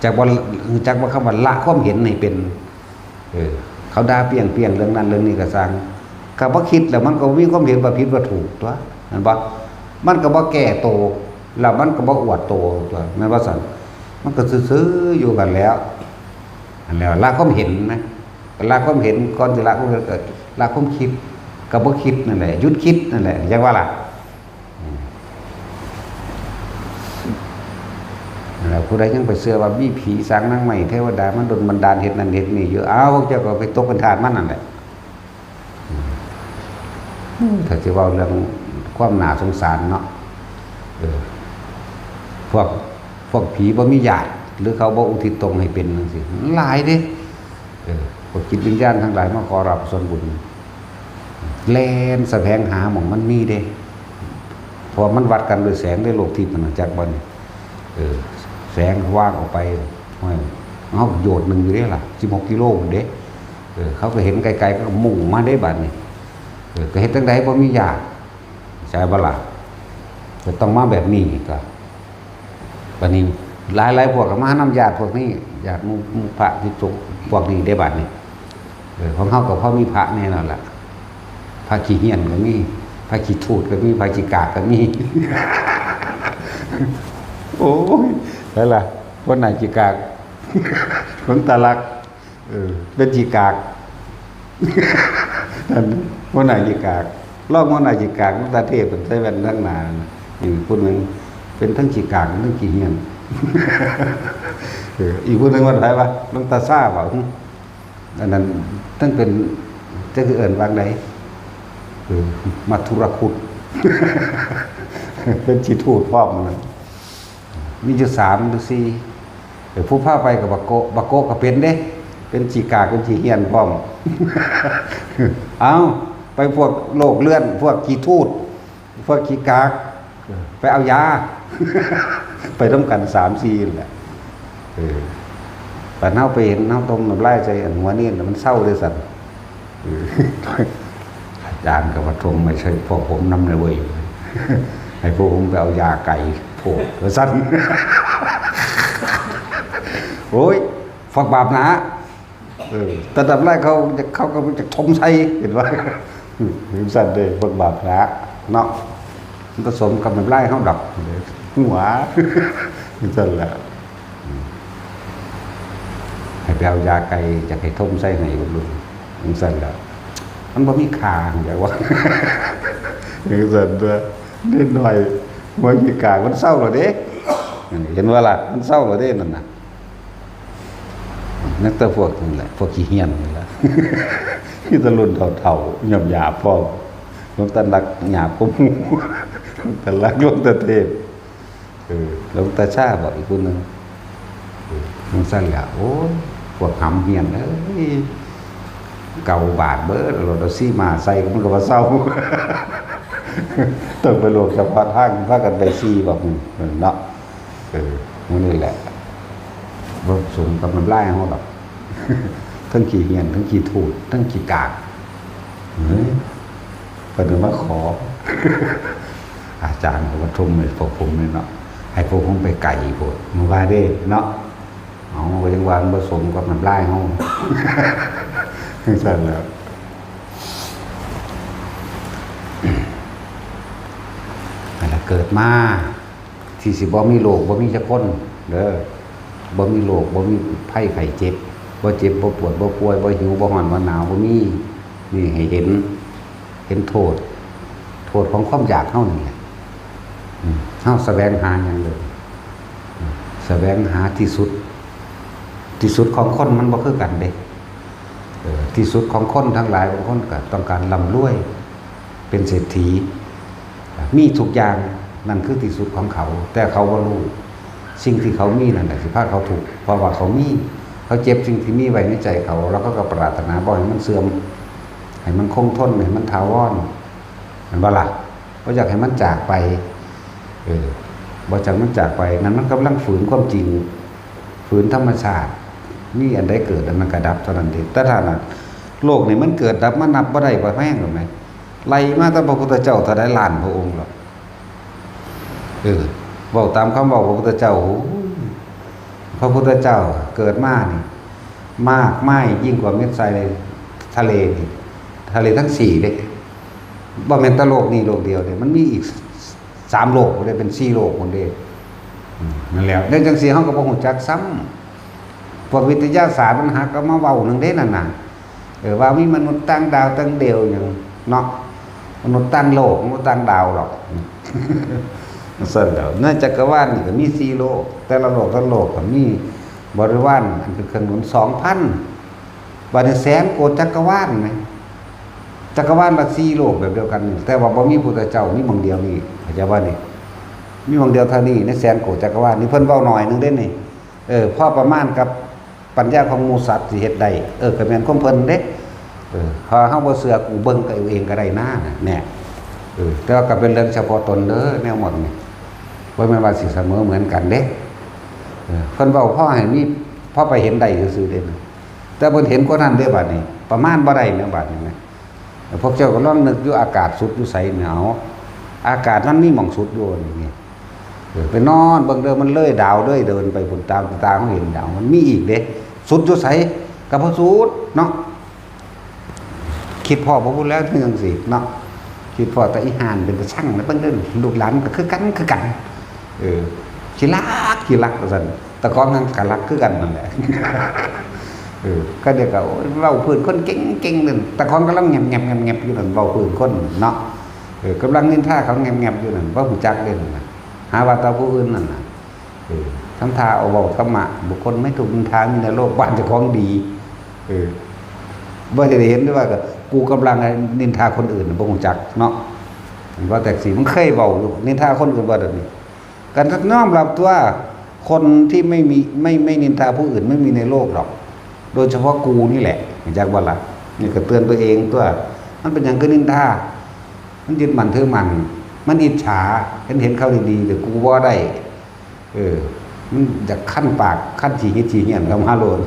จากว่าคำว่าละความเห็นให้เป็นเขาด่าเปรี้ยงเรื่องนั้นเรื่องนี้ก็สร้างก็บ่คิดแล้วมันก็มีความเห็นว่าผิดว่าถูกตัวนั่นบ่มันก็บ่แก้โตแล้วมันก็บ่อวดโตตัวแม่นว่าซั่นมันก็ซื่อๆอยู่กันแล้วอันแล้วละความเห็นนะละความเห็นก่อนสิละความเกิดละความคิดก็บ่คิดนั่นแหละหยุดคิดนั่นแหละจังว่าล่ะแล้วผู้ใดยังไปเชื่อว่ามีผีสางนางไม้เทวดามันดลบันดาลเฮ็ดนั่นเฮ็ดนี่อยู่พวกเจ้าก็ไปตกเป็นทาสมันนั่นแหละถ้าสิเว้าเรื่องความน่าสงสารเนาะพวกผีบ่มีญาติหรือเขาบ่อุทิศตนให้เป็นจังซี่หลายเด้พวกจิตวิญญาณทั้งหลายมาขอรับส่วนบุญแล่นแสวงหาหม่องมันมีเด้เพราะมันวัดกันด้วยแสงด้วยโลกทิพย์นั่นจักบ่นี่แสงว่างออกไปเขาโยดหนึ่งอยู่ได้ล่ะ16 กิโลเด้เขาก็เห็นไกลๆก็มุ่งมาได้บัดนี้ก็เห็นตั้งใดบ่มีญาติใช่บ่ล่ะก็ต้องมาแบบนี้ก็บัดนี้หลายๆพวกก็มานํญาติพวกนี้ญาติหมู่พระที่สุพวกนี้ได้บัดนี้ของเขาก็พอมีพระแน่นอนล่ะพระขี้เหี้ยนก็มีพระขี้ทูดก็มีพระขี้กากก็มีโอ้ยแล้วล่ะคนไหนจิกากคนตาลัก เป็นจีกากนั่นหัวหน้าจีกากลอกหัวหน้าจีกากนักตาเทพเป็นใช้แว่นทั้งหนาอีกคนหนึ่งเป็นทั้งจีกากทั้งจีเฮียนอีกคนหนึ่งวันไหนวะน้องตาซ่าเปล่าอันนั้นตั้งเป็นจะคือเอิญวางไหนมัทุรคุตเป็นชีทูตพร้อมมันมีอยู่3 หรือ 4ผู้พาไปกับบักโกก็เป็นเด้เป็นจีกากเป็นจีเฮียนพร้อมเอาไปพวกโลกเลื่อนพวกขี้ทูตพวกขี้กากไปเอายาไปต้องกัน3-4แหละแต่เน่าไปเห็นเน่าต้มน้ำลายใจอันหัวนี่มันเศร้าเลยสัตว์อาจารย์กับพระทงไม่ใช่พวกผมนำเลยเว้ยให้พวกผมไปเอายาไก่โผล่แล้วสั้นโอ้ยฝักบาปนะแต่ดับแรกเขาก็จะทงใส่เห็นว่าสั้นเลยฝักบาปนะเนาะมันผสมกับน้ำลายเขาดับหัวสั้นแหละให้ไปเอายาไก่จากให้ทงใส่ให้บุญสั้นแล้วมันบ่มีขาอย่างว่าสั้นด้วยนิดหน่อยหัวขี้กากมันเศร้าเหรอเด็กเห็นว่าล่ะมันเศร้าเหรอเด็กนั่นน่ะนักตะพวกนั่นแหละพวกขี้เหี้ยนนี่แหละที่ตะลุนเถ่าๆหยาบๆพอหลวงตาลักหยาบก็มูแต่ลักหลวงตาเทพหลวงตาชาบอกอีกคนนึงมันสั้นแล้วโอ้ยพวกหำเหี้ยนเอ้ยเก่าบาดเบ้อเราซี่มาใส่มันก็ว่าเศร้าต้องไปโลกเฉพาะทางพากันไปซี่บอกเนาะมันนี่แหละว่าสูงกับน้ำลายเขาดอกทั้งขี้เหี้ยนทั้งขี้ทูดทั้งขี้กากเพิ่นมาขออาจารย์เขาก็ทุ่มให้พวกผมเลยเนาะให้พวกผมไปไก่โพดมึงว่าเด้เนาะเอาก็ยังว่าผสมกับน้ำลายเขาสั่นแล้วเกิดมาที่สิบ่มีโรคบ่มีจักคนเด้อบ่มีโรคบ่มีไข้ไข้เจ็บบ่เจ็บบ่ปวดบ่ป่วยบ่หิวบ่ร้อนบ่หนาวบ่มีนี่ให้เห็นโทษของความอยากเฮานี่แหละเฮาแสวงหาหยังเลยแสวงหาที่สุดของคนมันบ่คือกันเด้ที่สุดของคนทั้งหลายบางคนก็ต้องการร่ำรวยเป็นเศรษฐีมีทุกอย่างนั่นคือที่สุดของเขาแต่เขาบ่รู้สิ่งที่เขามีนั่นแหละสิพาเขาถูกเพราะว่าเขามีเขาเจ็บสิ่งที่มีไว้ในใจเขาแล้วก็ปรารถนาบ่ให้มันเสื่อมให้มันคงทนให้มันถาวรมันบ่ล่ะบ่อยากให้มันจากไปบ่อยากมันจากไปนั้นมันกำลังฝืนความจริงฝืนธรรมชาตินี่อันใดเกิดอันนั้นก็ดับเท่านั้นเองแต่ถ้านั้นโลกนี่มันเกิดดับมันนับบ่ได้บ่แห้งหรอกมั้ยไล่มาตั้งพระพุทธเจ้าเท่าใดล้านพระองค์หรอกเว้าตามคำเว้าพระพุทธเจ้าพระพุทธเจ้าเกิดมานี่มากมายยิ่งกว่าเม็ดทรายในทะเลนี่ทะเลทั้ง4เด้บ่แม่นแต่โลกนี้โลกเดียวเด้มันมีอีก3โลกได้เป็น4โลกพุ่นเด้นั่นแหละเรื่องจังซี่เฮาก็บ่ฮู้จักซ้ำพวกวิทยาศาสตร์มันหาก็มาเว้านึงเด้นั่นน่ะว่ามีมนุษย์ต่างดาวต่างเดวหยังเนาะมนุษย์ต่างโลกมนุษย์ต่างดาวหรอกสั่นแล้วในจักรวาลนี่ก็มี4โลกแต่ละโลกก็มีบริวารอันเป็นเครื่องหนุน 2,000 บัดนี้แสนโกฏจักรวาลมั้ยจักรวาลละ4โลกแบบเดียวกันแต่ว่าบ่มีพุทธเจ้ามีหม่องเดียวนี่เข้าใจบ่นี่มีหม่องเดียวเท่านี้ในแสนโกฏจักรวาลนี่เพิ่นเว้าหน่อยนึงเด้นี่พอประมาณกับปัญญาของหมู่สัตว์สิเฮ็ดได้ก็แม่นของเพิ่นเด้พอเฮาบ่เชื่อกูเบิ่งก็เอาเองก็ได้นะแน่แต่ว่าก็เป็นเรื่องเฉพาะตนเด้อแนวหมดนี่บ่แม่นว่าสิเสมอเหมือนกันเด้เพิ่นเว้าพอให้มีพอไปเห็นได้ซื่อๆเด้แต่เพิ่นเห็นกว่านั้นเด้บัดนี้ประมาณบ่ได้แม่บัดนี้แม่พวกเจ้าก็ลองนึกอยู่อากาศสุดอยู่ไสแนวอากาศมันมีหม่องสุดอยู่นี่ไปนอนเบิ่งเด้อมันเลยดาวเลยเดินไปบนตาเฮาเห็นดาวมันมีอีกเด้สุดอยู่ไสก็บ่สุดเนาะคิดพ่อบ่พูดแล้วจังซี่เนาะคิดพ่อแต่อีห่านเป็นตะช่างแล้วเบิ่งเด้อลูกหลานก็คือกันขี้รักว่าซั่นแต่ของนั้นก็รักคือกันนั่นแหละ ก็เดี๋ยวก็เว้าพื้นคนเก่งๆนั่นแต่ของกำลังแงบๆๆๆอยู่นั่นเว้าพื้นคนเนาะกำลังนินทาเขาแงบๆอยู่นั่นบ่ฮู้จักเด้นั่นน่ะหาว่าแต่ผู้อื่นนั่นน่ะทำท่าเอาเว้าธรรมะบุคคลไม่ถูกนินทามีในโลกบ้านเจ้าของดีบ่ได้เห็นด้วยว่ากูกำลังนินทาคนอื่นบ่ฮู้จักเนาะว่าแต่สิมันเคยเว้าอยู่นินทาคนอื่นบ่ได้นี่การน้อมรับตัวคนที่ไม่นินทาผู้อื่นไม่มีในโลกหรอกโดยเฉพาะกูนี่แหละจากว่าล่ะนี่ก็เตือนตัวเองตัวมันเป็นอย่างก็นินทามันยึดมั่นถือมั่นมันอิจฉาเห็นเขาดีๆแต่กูบ่ได้มันจะขั้นปากขั้นฉีเหี้ยนกับมาโลด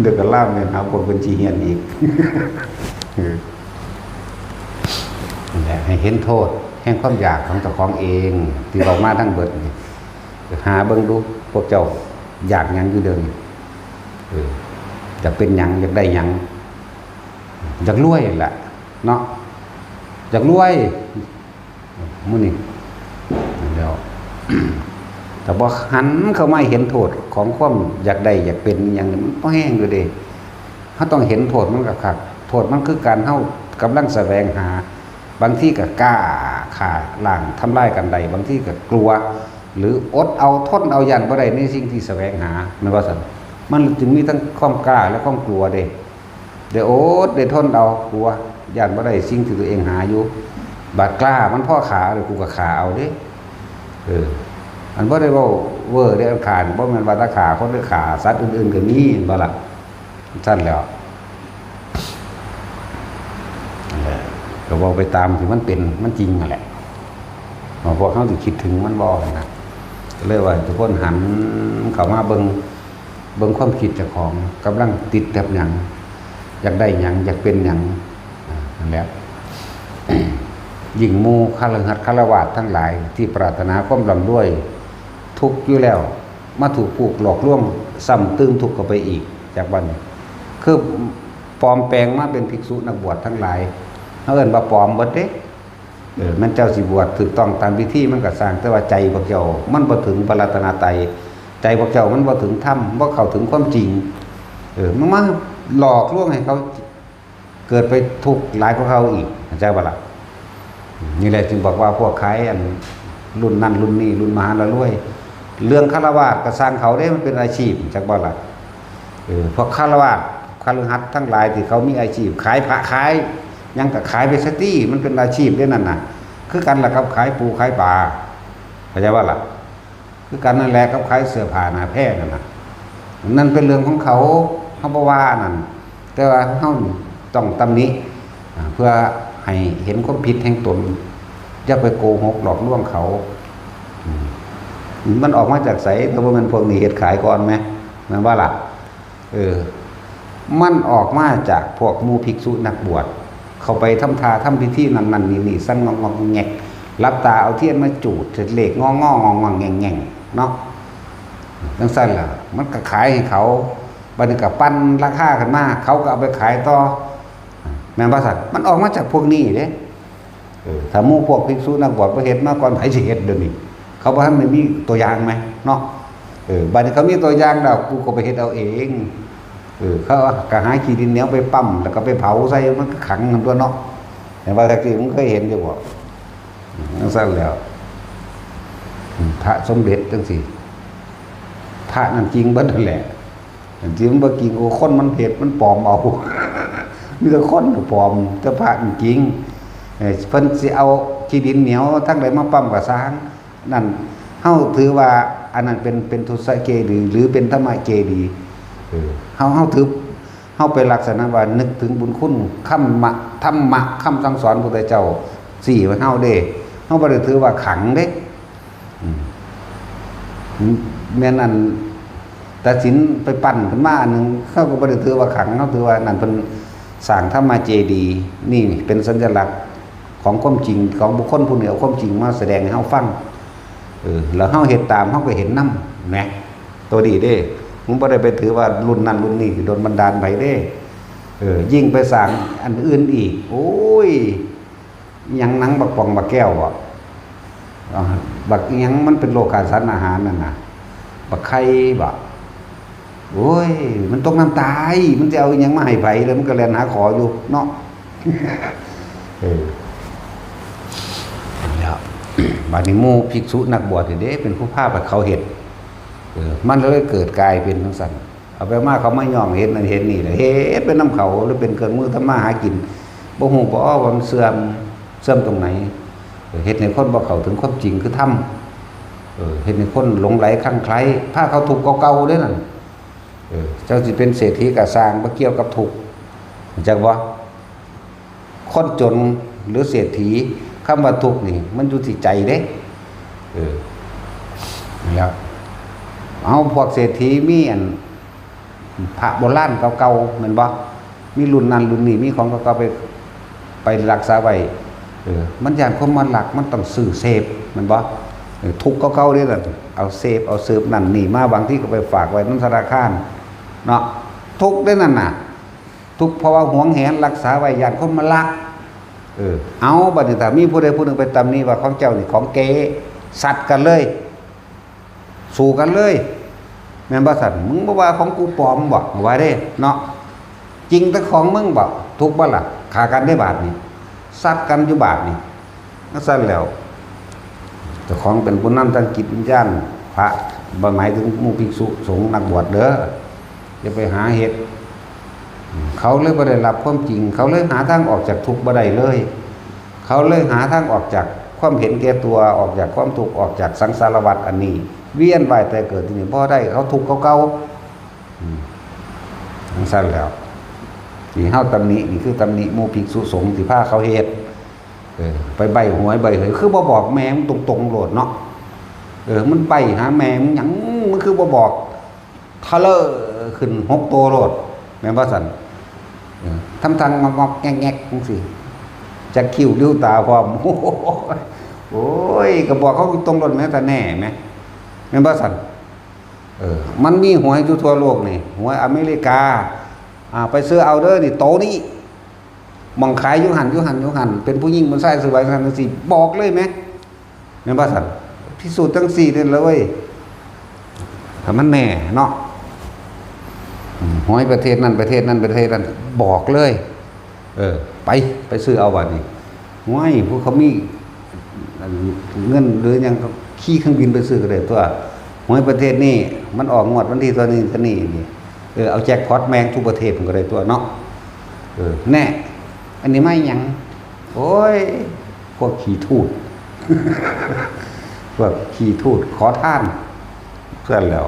เดี๋ยวก็ล่ามเนี่ยหาคนเป็นฉีเหี้ยนอีกนั่นแหละให้เห็นโทษแห่งความอยากของเจ้าของเองที่ออกมาทั้งเบิดนี่หาเบิ่งดูพวกเจ้าอยากหยังอยู่เดิมจะเป็นหยังอยากได้หยังอยากรวยแหละเนาะอยากรวยมื้อนี้เดี๋ยวแต่บ่หันเข้ามาเห็นโทษของความอยากได้อยากเป็นหยังมันบ่แห้งอยู่เด้เฮาต้องเห็นโทษมันก็คักโทษมันคือการเฮากำลังแสวงหาบางทีก็กล้าฆ่าล้างทำลายกันใดบางทีก็กลัวหรืออดเอาทนเอายันบ่ได้ในสิ่งที่แสวงหาแม่นบ่ซั่นมันจึงมีทั้งความกล้าและความกลัวเด้ได้อดได้ทนเอากลัวยันบ่ได้สิ่งที่ตัวเองหาอยู่บาดกล้ามันพ่อขาเลยกูก็ขาเอาเด้อันบ่ได้เว้าเวอร์ได้ขาบ่แม่นว่าตาขาคนได้ขาสัตว์อื่นๆก็มีบ่ล่ะซั่นแล้วก็เว้าไปตามที่มันเป็นมันจริงนั่นแหละพวกเฮาสิคิดถึงมันบ่นะก็เลยว่าทุกคนหันเข้ามาเบิ่งความคิดเจ้าของกำลังติดกับหยังอยากได้หยังอยากเป็นหยังนั่นแหละยิ่งหมู่ฆราวาสทั้งหลายที่ปรารถนาความร่ำรวยทุกข์อยู่แล้วมาถูกผูกหลอกลวงซ้ำตื้มทุกข์เข้าไปอีกจากวันคือปลอมแปลงมาเป็นภิกษุนักบวชทั้งหลายเฮาเอิ้นว่าปลอมเบิดเด้มันเจ้าสิบวชถูกต้องตามพิธีมันก็สร้างแต่ว่าใจพวกเจ้ามันบ่ถึงพระรัตนตรัยใจพวกเจ้ามันบ่ถึงธรรมบ่เข้าถึงความจริงมันมาหลอกลวงให้เขาเกิดไปทุกข์หลายกว่าเขาอีกเข้าใจบ่ล่ะนี่แหละจึงบอกว่าพวกใครอันรุ่นนั้นรุ่นนี้รุ่นมหาละรวยเรื่องฆราวาสก็สร้างเขาได้มันเป็นอาชีพจักบ่ล่ะพวกฆราวาสคฤหัสถ์ทั้งหลายที่เขามีอาชีพขายพระขายยังก็ขายไปซะตี้มันเป็นอาชีพด้วยนั่นน่ะคือกันล่ะครับขายปูขายปลาเข้าใจบ่ล่ะคือกันนั่นแหละครับขายเสื้อผ้าหน้าแพร่นั่นน่ะนั่นเป็นเรื่องของเขาบ่ว่านั่นแต่ว่าเฮาต้องตำหนิเพื่อให้เห็นความผิดแห่งตนอย่าไปโกหกหลอกลวงเขามันออกมาจากไสก็บ่แม่นพวกนี้เฮ็ดขายก่อนแม่แม่นว่าล่ะมันออกมาจากพวกหมู่ภิกษุนักบวชเข้าไปทำทาทำพิธีนั่นๆนี่ๆซั่นงองๆแงกรับตาเอาเทียนมาจูดเลขงองๆแง่งๆเนาะจังซั่นล่ะมันก็ขายให้เขาบัดนี้ก็ปั้นราคาขึ้นมาเขาก็เอาไปขายต่อแม่นบ่ซั่นมันออกมาจากพวกนี้เด้ถ้าหมู่พวกภิกษุนักบวชบ่เฮ็ดมาก่อนไผสิเฮ็ดเดี๋ยวนี้เขาบ่ทันได้มีตัวอย่างไหมเนาะบัดนี้เขามีตัวอย่างแล้วกูก็ไปเฮ็ดเอาเองเขาก็หาขี้ดินเหนียวไปปั้มแล้วก็ไปเผาใส่มันก็ขังกันตัวเนาะแต่ว่าถ้าที่มึงเคยเห็นอยู่บ่จังซั่นแล้วพระสมเด็จจังซี่พระนั่นจริงเบิดนั่นแหละจริงบ่จริงโอ้คนมันเฮ็ดมันปลอมเอามีแต่คนปลอมแต่พระจริงเพิ่นสิเอาขี้ดินเหนียวทั้งหลายมาปั้มก็สร้างนั่นเฮาถือว่าอันนั้นเป็นทุสเกดีหรือเป็นธรรมเกดีเฮาถือเฮาไปลักษณะว่านึกถึงบุญคุณธรรมะคำสั่งสอนพระพุทธเจ้าสี่ว่าเฮาเด้เฮาบ่ได้ถือว่าขังเด้แม่นอันตัดสินไปปั้นขึ้นมาอันนึงเฮาก็บ่ได้ถือว่าขังเฮาถือว่านั่นเพิ่นสร้างธรรมเจดีย์นี่เป็นสัญลักษณ์ของความจริงของบุคคลผู้นี้เอาความจริงมาแสดงให้เฮาฟังแล้วเฮาเฮ็ดตามเฮาก็เห็นนำแหมตัวดีเด้มึงบ่ได้ไปถือว่ารุ่นนั้นรุ่นนี้โดนบันดาลไปเด้ยิ่งไปสร้างอันอื่นอีกโอ้ยยังหนังบักป่องบักแก้วบ่บักยังมันเป็นโลกาสารอาหารนั่นน่ะบักไข่บ่ โอ้ยมันตกน้ำตายมันจะเอาอหยังมาให้ไผแล้วมันก็แล่นหาขออยู่เนาะแล้วบัดนี้หมู่ภิกษุนักบวชนี่เด้เป็นผู้พาไปเขาเฮ็ดมันเลยเกิดกลายเป็นจังซั่นเอาไปมาเขาไม่ย่องเห็นนั่นเห็นนี่แหละเฮ็ดเป็นน้ำเขาหรือเป็นเครื่องมือทำมาหากินบ่ฮู้บ่ว่ามันเสื่อมตรงไหนเฮ็ดให้คนบ่เข้าถึงความจริงคือธรรมเฮ็ดให้คนหลงไหลคลั่งไคล้พาเขาทุกข์เก่าๆเด้อนั่นเจ้าสิเป็นเศรษฐีก็สร้างบ่เกี่ยวกับทุกข์จักบ่คนจนหรือเศรษฐีคำว่าทุกข์นี่มันอยู่ที่ใจเด้แล้วเอาพวกเศรษฐีมีอันพระโบราณเก่าๆแม่นบ่มีรุ่นนั้นรุ่นนี้มีของเก่าๆไปรักษาไว้มันย่านคนมาหลักมันต้องซื้อเสพแม่นบ่ทุกข์เก่าๆนี่ล่ะเอาเสพเอาสืบนั่นนี่มาบางทีก็ไปฝากไว้นำธนาคารเนาะทุกข์ได้นั่นน่ะทุกข์เพราะว่าหวงแหนรักษาไว้ย่านคนมาลักเอาบัดนี้ถ้ามีผู้ใดผู้หนึ่งไปตำหนิว่าของเจ้านี่ของเก๋สัตว์กันเลยสู้กันเลยแม่นบ่สัตว์มึงบ่ว่าของกูปลอมบ่ว่าเด้เนาะจริงแต่ของมึงบ่ทุกบ่ล่ะฆ่ากันได้บาดนี้สัตว์กันอยู่บาดนี้ก็ซั่นแล้วเจ้าของเป็นผู้นำทางจิตวิญญาณพระบ่หมายถึงหมู่ภิกษุสงฆ์นักบวชเด้ออย่าไปหาเฮ็ดเขาเลยบ่ได้รับความจริงเขาเลยหาทางออกจากทุกข์บ่ได้เลยเขาเลยหาทางออกจากความเห็นแก่ตัวออกจากความทุกข์ออกจากสังสารวัฏอันนี้เวียนว่ายแต่เกิดที่นี่บ่ได้เขาทุกข์เก่าๆทั้งสั้นแล้วนี่เฮาตำหนินี่คือตำหนิหมู่ภิกษุสงฆ์ที่พาเขาเฮ็ดไปใบหวยใบเหยคือบ่บอกแม่มึงตรงๆโลดเนาะมันไปหาแม่มึงหยังมันคือบ่บอกทะเลอขึ้น6ตัวโลดแม่นบ่ซั่นทำทางงอกๆแงกๆจังซี่จักคิ้วลิ้วตาพร้อมโอ้ยก็บอกเขาตรงรถแม้แต่แน่ไหมแม่นบ่ซั่นมันมีหวยอยู่ทั่วโลกนี่หวยอเมริกาไปซื้อเอาเด้อนี่โตนี่มองขายอยู่หันเป็นผู้หญิงมันใส่สบายซั่นจังซี่บอกเลยไหมแม่นบ่ซั่นพิสูจน์จังซี่นี่เลยเว้ยถ้ามันแน่เนาะหวยประเทศนั้นประเทศนั้นบอกเลยไปซื้อเอาบัดนี้หวยพวกเขามีเงินหรือยังขี่เครื่องบินไปซื้อก็ได้ตัวหวยประเทศนี้มันออกงวดวันที่ตัวนี้นี่เอาแจ็คพอตแมงทุกประเทศมันก็ได้ตัวเนาะแน่อันนี้ไม่ยังโอ้ยพวกขี่ทูตพวกขี่ทูตขอท่านเพื่อนแล้ว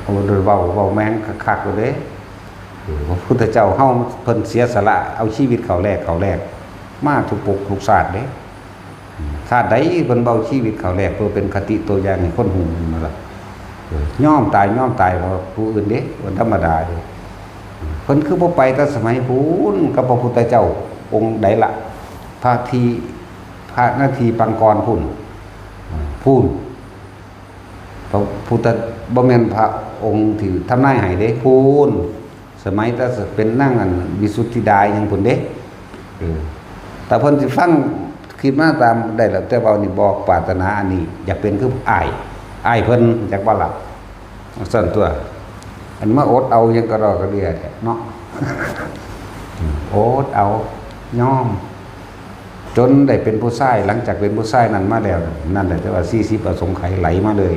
เอาโดยเว้าแมงคักๆเลยพระพุทธเจ้าเฮาเพิ่นเสียสละเอาชีวิตเขาแลกมาทุกปกทุกศาสตร์เด้ชาติใดเพิ่นเบาชีวิตเขาแลกเพื่อเป็นคติตัวอย่างให้คนหูนั่นล่ะยอมตายเพราะผู้อื่นเด้วันธรรมดาเด้เพิ่นคือบ่ไปแต่สมัยพุทธกับพระพุทธเจ้าองค์ใดล่ะพระนาทีปังกรพุ่นพระพุทธบ่แม่นพระองค์ที่ทำนายให้เด้พูนสมัยแต่เป็นนั่งอันวิสุทธิดายังพุ่นเด้แต่เพิ่นสิฟังคิดมาตามได้แล้วแต่ว่านี่บอกปรารถนาอันนี้อยากเป็นคืออ้ายเพิ่นจักว่าล่ะซั่นตัวอันมาอดเอายังกระรอกระเดียเนาะอดเอายอมจนได้เป็นผู้ชายหลังจากเป็นผู้ชายนั้นมาแล้วนั่นแหละแต่ว่า40อสงไขยไหลมาเลย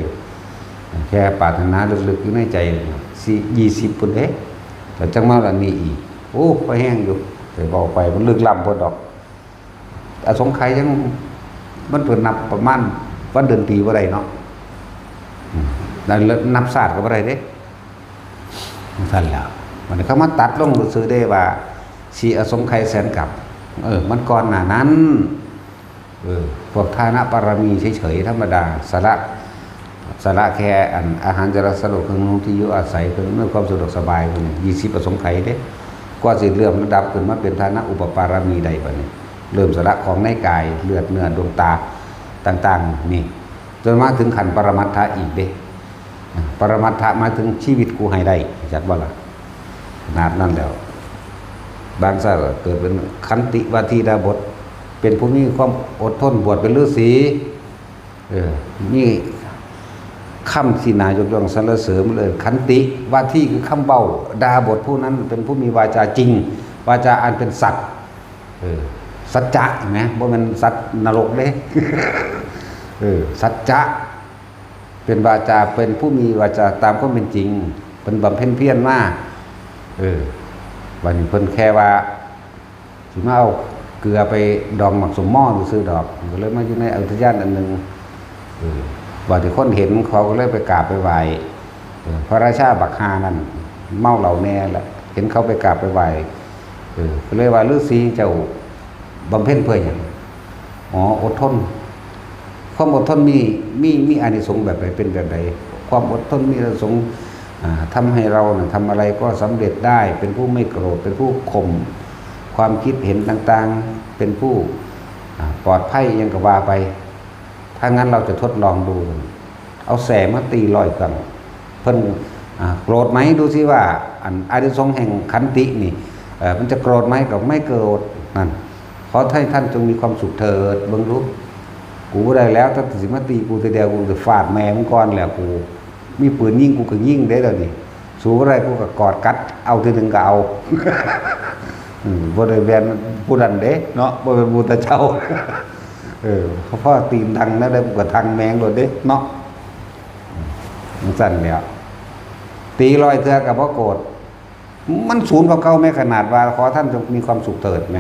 แค่ปรารถนาลึกๆอยู่ในใจ20พุ่นเด้แต่จังมาแล้วนี่อีกโอ้พอแห้งอยู่แต่บอกไปมันลึกล้ำพุ่นดอกอสงไขยยังมันเพิ่นนับประมาณวันเดือนปีบ่ได้เนาะนับศาสตร์ก็บ่ได้เด้ซั่นแล้วมันเขามาตัดลงซื่อได้ว่าสิอสงไขยแสนกับมันก่อนหน้านั้นพวกทานะปรมีเฉยๆธรรมดาสาระแค่อาหารจรสะดวกเครื่องนุ่งที่อยู่อาศัยเพื่อเมื่อความสะดวกสบายพุ่น20อสงไขยเด้กว่าสิเริ่มระดับขึ้นมาเป็นทานะอุปปารมีใดบัดนี้เริ่มสาระของในกายเลือดเนื้อดวงตาต่างๆนี่จนมาถึงขันปรมัตถะอีกเด้ปรมัตถะมาถึงชีวิตกูให้ได้จักบ่ล่ะขนาดนั้นแล้วบางซะเกิดเป็นขันติวาทีดาบทเป็นผู้มีความอดทนบวชเป็นฤาษีมี คำที่นายกย่องสรรเสริญเลยขันติว่าที่คือคำเบาดาบทผู้นั้นเป็นผู้มีวาจาจริงวาจาอันเป็นสัตว์สัจจะเห็นไหมว่ามันสัตว์นรกเลยสัจจะเป็นวาจาเป็นผู้มีวาจาตามก็เป็นจริงเป็นบำเพ็ญเพียรมากวันนี้เพิ่นแค่ว่าถึงมาเอาเกลือไปดองหมักสมหม้อซื้อดอกก็เลยมาอยู่ในอุทยานอันหนึ่งว่าที่คนเห็นเขาก็เลยไปกราบไปไหว้พระราชาบักฮานั่นเมาเหล่าแน่แหละเห็นเขาไปกราบไปไหว้ก็เลยว่าฤาษีเจ้าบำเพ็ญเพื่ออย่างอดทนความอดทนมีอานิสงส์แบบไหนเป็นแบบไหนความอดทนมีอานิสงส์ทำให้เราทำอะไรก็สำเร็จได้เป็นผู้ไม่โกรธเป็นผู้ข่มความคิดเห็นต่างๆเป็นผู้ปลอดภัยยังกับว่าไปถ้างั้นเราจะทดลองดูเอาแสมาตีลอยกันเพิ่นโกรธไหมดูซิว่าอานิสงส์แห่งขันตินี่มันจะโกรธไหมกับไม่โกรธนั่นขอให้ท่านจงมีความสุขเถิดเบิ่งรู้กูได้แล้วถ้าสิมาตีกูแต่เดียวกูจะฟาดแม่มึงก่อนแหละกูมีปืนยิงกูก็ยิงได้แล้วนี่สู้อะไรกูก็กอดกัดเอาทีหนึ่งก็เอาบ่ได้แบนผู้ดันเด้เนาะบ่เป็นผู้ตะเจ้าเพราะตีนดังนะได้กูก็ทางแมงโดดเด้เนาะมันสั่นแล้วตีลอยเทือกับบ่โกรธมันศูนย์กับเก่าแม้ขนาดว่าขอท่านจงมีความสุขเถิดไหม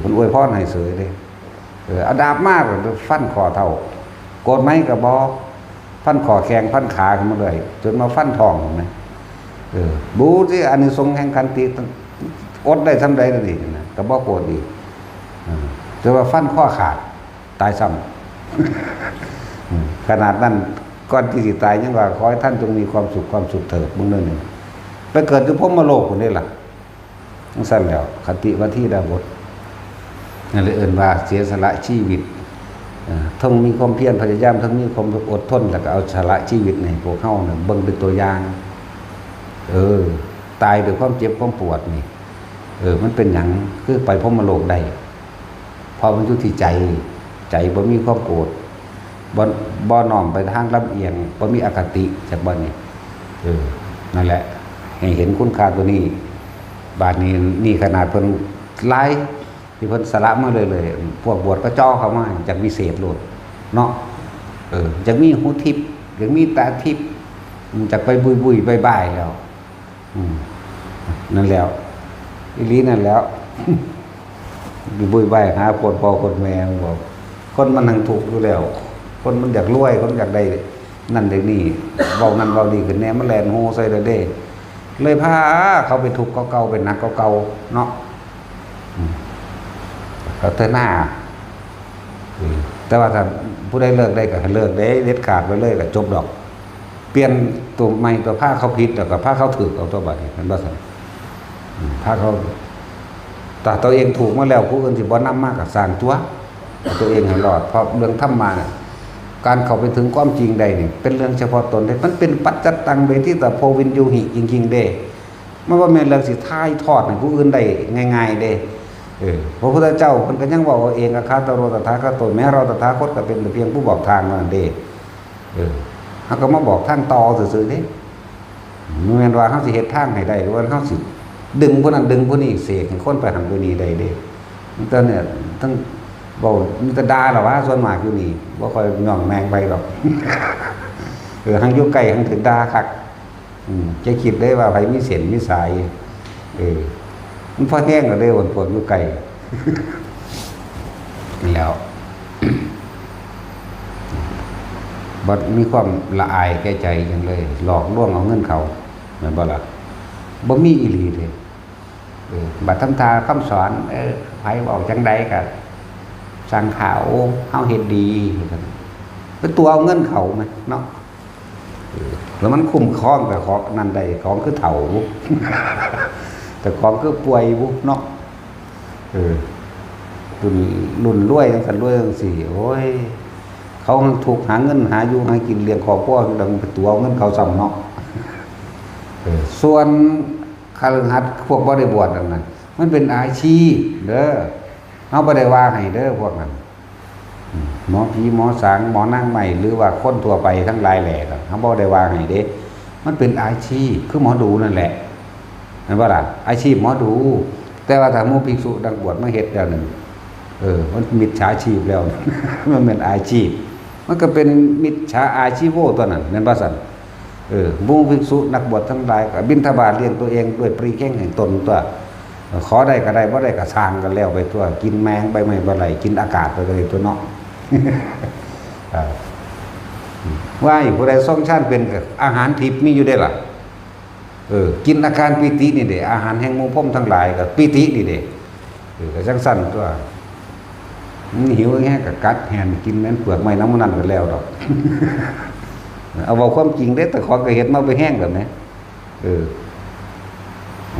มันอวยพรให้เสยเลยเอาดาบมากฟันคอเท่าโกรธไหมกับบอฟันคอแข็งฟันขาขึ้นมาเลยจนมาฟันทองนะบูที่อานิสงส์แห่งขันติอดได้ทำได้ดีนะกับบอโกรธดีแต่ว่าฟันข้อขาดตายซ้ำขนาดนั้นก่อนที่สิตายยังว่าขอให้ท่านจงมีความสุขเถิดมึงนั่นหนึ่งไปเกิดที่พมโลกคนนี้ล่ะทั้งสั้นแล้วคติวันที่ดาบทนั่นเลยเอ่นว่าเสียสละชีวิตทั้งมีความเพียรพยายามทั้งมีความอดทนแล้วก็เอาสละชีวิตในพวกเข้าเนี่ยเบิ่งเป็นตัวอย่างตายด้วยความเจ็บความปวดนี่มันเป็นอย่างคือไปพมโลกได้พอมันอยู่ที่ใจบ่มีความโกรธบ่น้อมไปทางลำเอียงบ่มีอคติจากบ่นี่นั่นแหละให้เห็นคุณค่าตัวนี้บาดนี้นี่ขนาดเพิ่นไล่ที่เพิ่นสละมาเลยพวกบวชก็จ้อเข้ามาจากวิเศษโลดเนาะจากมีหูทิพย์จากมีตาทิพย์จากไปบุยบ่ายๆแล้วนั่นแล้วอีหลีนั่นแล้วบุยบ่ายหาคนพ่อคนแม่บอกคนมันนั่งถูกอยู่แล้วคนมันอยากรวยคนอยากได้นั่นได้นี่เว้านั่นเว้านี่ขึ้นแน่มันแล่นโหใส่เด้เลยพาเขาไปทุกข์เก่าๆเป็นนักเก่าๆเนาะก็เธอหน้าแต่ว่าถ้าผู้ได้เลิกได้ก็เลิกได้เด็ดขาดไปเลยก็จบดอกเปลี่ยนตัวใหม่ตัวผ้าเขาผิดแล้วก็ผ้าเขาถือเอาตัวบัดนี้มันบ่ซั่นผ้าเขาแต่ตัวเองถูกมาแล้วผู้อื่นสิบ่นำมากก็สร้างตัวเองให้รอดเพราะเรื่องธรรมะเนี่ยการเข้าไปถึงความจริงใดนี่เป็นเรื่องเฉพาะตนได้มันเป็นปัจจัตตังเวทิตาโพวินยูหิจริงๆเด้ไม่ว่าแม่นเรื่องสิท้ายทอดให้ผู้อื่นได้ง่ายๆเด้พระพุทธเจ้าเพิ่นก็ยังบอกว่าเองอะคาตโรตถาคตแม้เราตถาคตก็เป็นแต่เพียงผู้บอกทางนั่นเด้เฮาก็มาบอกทางต่อซื่อๆเด้บ่แม่นว่าเฮาสิเฮ็ดทางให้ได้หรือว่าเฮาสิดึงผู้นั้นดึงผู้นี้เสกให้คนไปหันไปนี้ได้เด้มันก็เนี่ยทั้งเว้ามีแต่ด่าล่ะว่าส่วนมากอยู่นี่บ่ค่อยย่องแมงไปหรอกหังอยู่ใกล้หังถึงด่าคักจะคิดได้ว่าไผมีเส้นมีสายมันพอแห้งแล้วเด้อพวกอยู่ไกลแล้วบ่มีความละอายแก่ใจจังเลยหลอกลวงเอาเงินเขาแม่นบ่ล่ะบ่มีอีหลีเด้บัดทำทาคำสอนไผบอกจังได๋ก็สั่งข่าวเฮาเฮ็ดดีเป็นตัวเอาเงินเขามั้ยเนาะแล้วมันคุ้มครองกับของนั่นได้ของคือเฒ่าแต่ของคือป่วยบุเนาะรุ่นรวยจังซั่นรวยจังซี่โอ้ยเขาถูกหาเงินหาอยู่หากินเลี้ยงครอบครัวดังเป็นตัวเอาเงินเขาซ้ำเนาะส่วนคฤหัสถ์พวกบ่ได้บวชนั่นน่ะมันเป็นอาชีพเด้อเฮาบ่ได้ว่าให้เด้อพวกนั้น หมอผีหมอสางหมอนางใหม่หรือว่าคนทั่วไปทั้งหลายแหล่ก็เขาบ่ได้ว่าให้เด้มันเป็นอาชีพคือหมอดูนั่นแหละนั่นว่าล่ะอาชีพหมอดูแต่ว่าถ้าหมู่ภิกษุดังบวชมาเฮ็ดแล้วนึงมันมิจฉาชีพแล้ว มันเป็นอาชีพมันก็เป็นมิจฉาอาชีโวตัวนั้นแม่นบ่ซั่นหมู่ภิกษุนักบวชทั้งหลายก็บิณฑบาตเลี้ยงตัวเองด้วยปรีแข้งแห่งตนตัวขอได้ก็ได้บ่ได้ก็สร้างกันแล้วไปตัวกินแมงใบไม้บ่ไหลกินอากาศไปเลยตัวเนาะ ว่าอยู่ผู้ใดทรงชาติเป็นกับอาหารทิพย์มีอยู่ได้ล่ะกินอาการปิตินี่เด้อาหารแห่งหมู่พรหมทั้งหลายก็ปิตินี่เด้ก็จังสั่นตัวหิวแห้งก็กัดแหนกินแม่นเปลือกไม้น้ำมันนั่นก็แล้วดอก เอาบอกความจริงได้แต่ขอก็เห็ดมาไปแห้งแบบนี้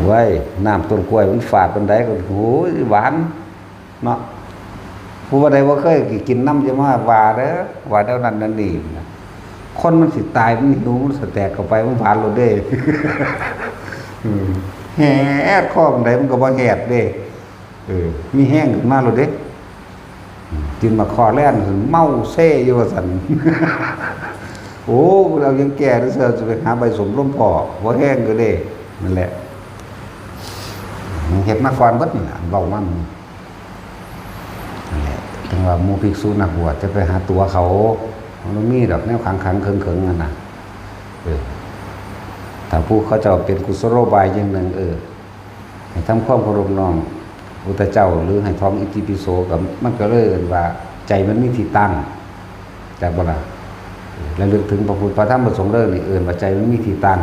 ไว้น้ำต้นกล้วยมันฝาดเป็นไดก็โหหวานเนาะผู้ว่าใดว่าเคยกินน้ำจะมาว่าเด้อว่าเท่านั้นนั่นนี่คนมันสิตายมันหิวมันสแตกเข้าไปมันหวานโลดเด้ แหดข้อมันใดมันก็บ่แหดเด้มีแห้งขึ้นมาโลดเด้กินมาคอแล่นถึงเมาเซ่อยู่ว่าซั่น โอ้เรายังแก่แล้วจะไปหาใบสมร่มพอบ่แห้งก็เด้นั่นแหละเฮ็ดมาก่อนเบิดนี่ล่ะเว้ามันนั่นแหละถึงว่าหมู่ภิกษุนักบวชจะไปหาตัวเขามันมีดอกแนวขังๆเคิงๆนั่นน่ะถ้าผู้เขาเจ้าเป็นกุศโลบายอย่างหนึ่งให้ทำความเคารพน้อมพุทธเจ้าหรือให้ท่องอิติปิโสกับมันก็เลยว่าใจมันมีที่ตั้งจากบ่ล่ะระลึกถึงพระพุทธพระธรรมพระสงฆ์เด้อนี่ว่าใจมันมีที่ตั้ง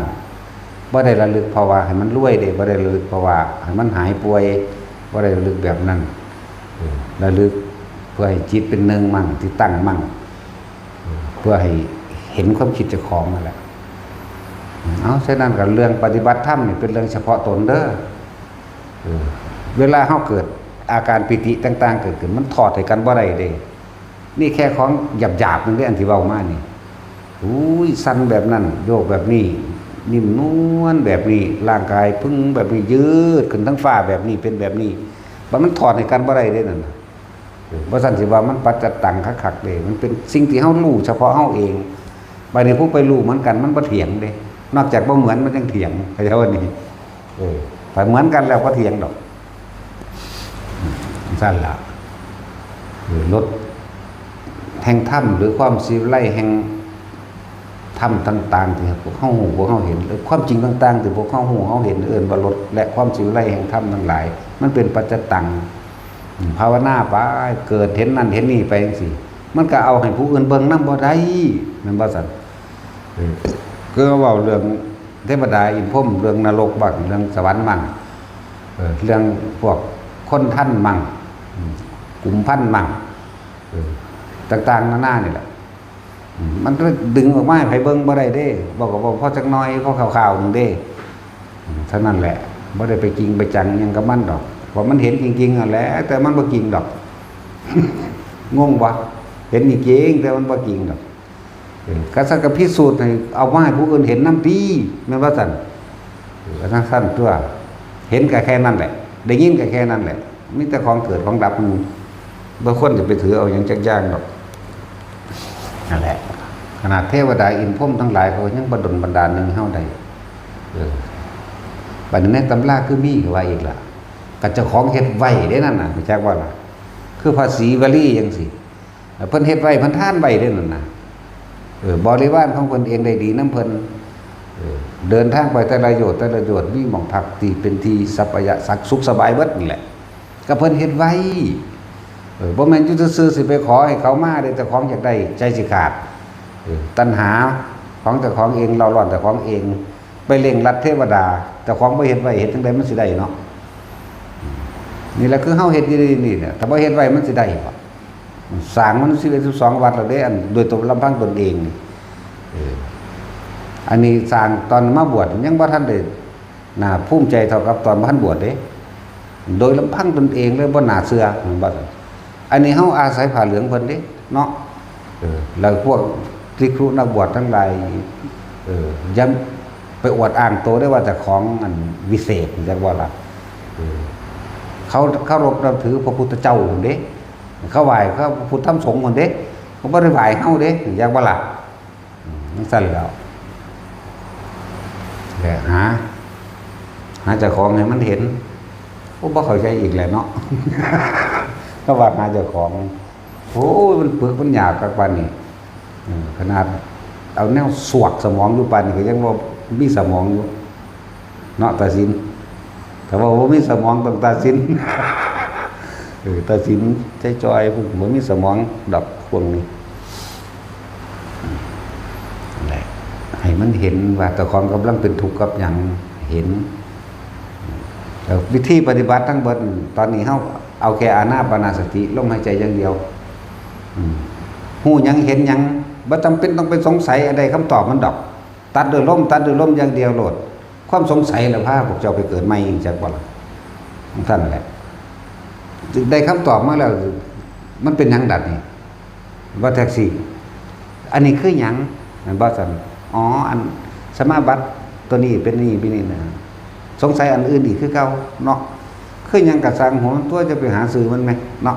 บ่ได้ระลึกเพราะว่าให้มันรวยเด้บ่ได้ระลึกเพราะว่าให้มันหายป่วยบ่ได้ระลึกแบบนั้นระลึกเพื่อให้จิตเป็นหนึ่งมั่งที่ตั้งมั่งเพื่อให้เห็นความคิดเจ้าของนั่นแหละเอาฉะนั้นก็เรื่องปฏิบัติธรรมนี่เป็นเรื่องเฉพาะตนเด้อเวลาเฮาเกิดอาการปิติต่างๆเกิดขึ้นมันถอดให้กันบ่ได้เด้นี่แค่ของหยาบๆนึงเด้อันที่เว้ามานี่อุ้ยสั่นแบบนั้นโยกแบบนี้นิ่มนวลแบบนี้ร่างกายพึ่งแบบนี้ยืดขึ้นทั้งฟ้าแบบนี้เป็นแบบนี้มันถอดให้กันบ่ได้เด้นั่นบ่ซั่นสิว่ามันปัจจตังคักๆเด้มันเป็นสิ่งที่เฮารู้เฉพาะเฮาเองบัดนี้ผู้ไปรู้เหมือนกันมันบ่เถียงเด้นอกจากบ่เหมือนมันยังเถียงเข้าใจว่านี่ถ้าเหมือนกันแล้วก็เถียงดอกสั่นล่ะลดแห่งถ้ำหรือความสิวิไลแห่งถ้ำต่างๆที่พวกเขาหูพวกเขาเห็นหรือความจริงต่างๆที่พวกเขาหูเขาเห็นบรรลุและความสิวิไลแห่งถ้ำทั้งหลายมันเป็นปัจจตังภาวนาไปเกิดเห็นนั่นเห็นนี่ไปจังซี่มันก็เอาให้ผู้อื่นเบิ่งนำบ่ได้นั่นบ่ซั่นก็เว้าเรื่องเทวดาอินพรหมเรื่องนรกบ้างเรื่องสวรรค์มั่งเรื่องพวกคนท่านมั่งกลุ่มพันมั่งต่างๆนานานี่แหละมันก็ดึงออกมาให้เบิ่งบ่ได้เด้บอกก็บอกพอจักหน่อยพอข่าวๆนึงเด้เท่านั้นแหละบ่ได้ไปจริงไปจังหยังกับมันดอกเพราะมันเห็นจริงๆนั่นแหละแต่มันบ่จริงดอก งงบ่เห็นจริงแต่มันบ่จริงดอกก็สักก็พิสูจน์ให้เอามาให้ผู้อื่นเห็นนำติแม่นว่าซั่นก็ทั้งสั้นตัวเห็นก็แค่นั้นแหละได้ยินก็แค่นั้นแหละมีแต่ของเกิดของดับมันบ่ควรจะไปถือเอาหยังจักอย่างดอกนั่นแหละขนาดเทวดาอินพรหมทั้งหลายเขายังบันดาลนึงเฮาได้บัดนี้ในตำราคือมีว่าอีกล่ะก็เจ้าของเฮ็ดไว้เด้นั่นน่ะรู้จักว่าล่ะคือภาษีวลีจังซี่เพิ่นเฮ็ดไว้เพิ่นทานไว้เด้นั่นน่ะบริวารของเพิ่นเองได้ดีนำเพิ่นเดินทางไปแต่ละโยชน์มีหม่องพักที่เป็นที่สัพยะสักสุขสบายเบิดนี่แหละก็เพิ่นเฮ็ดไว้บ่แม่นอยู่ซื่อๆสิไปขอให้เขามาได้แต่ของอยากได้ใจสิขาดตัณหาของแต่ของเองเราร้อนแต่ของเองไปเร่งรัดเทวดาแต่ของบ่เฮ็ดไว้เฮ็ดจังได๋มันสิได้เนาะนี่แหละคือเฮาเฮ็ดอยู่นี่เนี่ยถ้าบ่เฮ็ดไว้มันสิได้บ่สร้างมัน11-12วัดแล้วเด้อันโดยตัวลำพังตนเองนี่อันนี้สร้างตอนมาบวชยังบ่ทันได้น่าภูมิใจเท่ากับตอนบ่ทันบวชเด้โดยลำพังตนเองเลยบ่น่าเชื่อบ่อันนี้เฮาอาศัยผ้าเหลืองเพิ่นเด้เนาะแล้วพวกที่ครูนักบวชทั้งหลายย้ำไปอวดอ้างโตได้ว่าแต่ของอันวิเศษจังว่าล่ะเขาเคารพนับถือพระพุทธเจ้าเด้ เขาไหว้เขาพุทธธรรมสงฆ์หมดเด้เขาบ่ได้ไหว้เฮาเด้อยากบ่ล่ะนั่นสั่นแล้วแต่หาเจ้าของให้มันเห็นโอ้บ่เข้าใจอีกแหละเนาะ ก็ว่าหาเจ้าของโอ้ยมันปึกมันยากกับปานนี้ขนาดเอาแนวสวกสมองอยู่ปานนี้ก็ยังบ่มีสมองอยู่เนาะตาสินแต่ว่าบ่มีสมองต้องตาสิน ตาสินใจจอยพวกบ่มีสมองดอกพวกนี้แหละให้มันเห็นว่าเจ้าของกำลังเป็นทุกข์กับหยังเห็นวิธีปฏิบัติทั้งหมดตอนนี้เฮาเอาแค่อานาปานสติลมหายใจอย่างเดียวฮู้หยังเห็นหยังบ่จำเป็นต้องไปสงสัยอะไรคำตอบมันดอก ตัดด้วยลมอย่างเดียวโลดความสงสัยแล้วพาพวกเจ้าไปเกิดใหม่อีกจักบ่ล่ะท่านแหละได้คำตอบมาแล้วมันเป็นหยังดัดนี่ว่าแท็กซี่อันนี้คือหยังมันบ่ซั่นอ๋ออันสมาบัติตัวนี้เป็นนี่นะสงสัยอันอื่นอีกคือเก่าเนาะคือหยังกะสังหัวตัวจะไปหาสื่อมันไหมเนาะ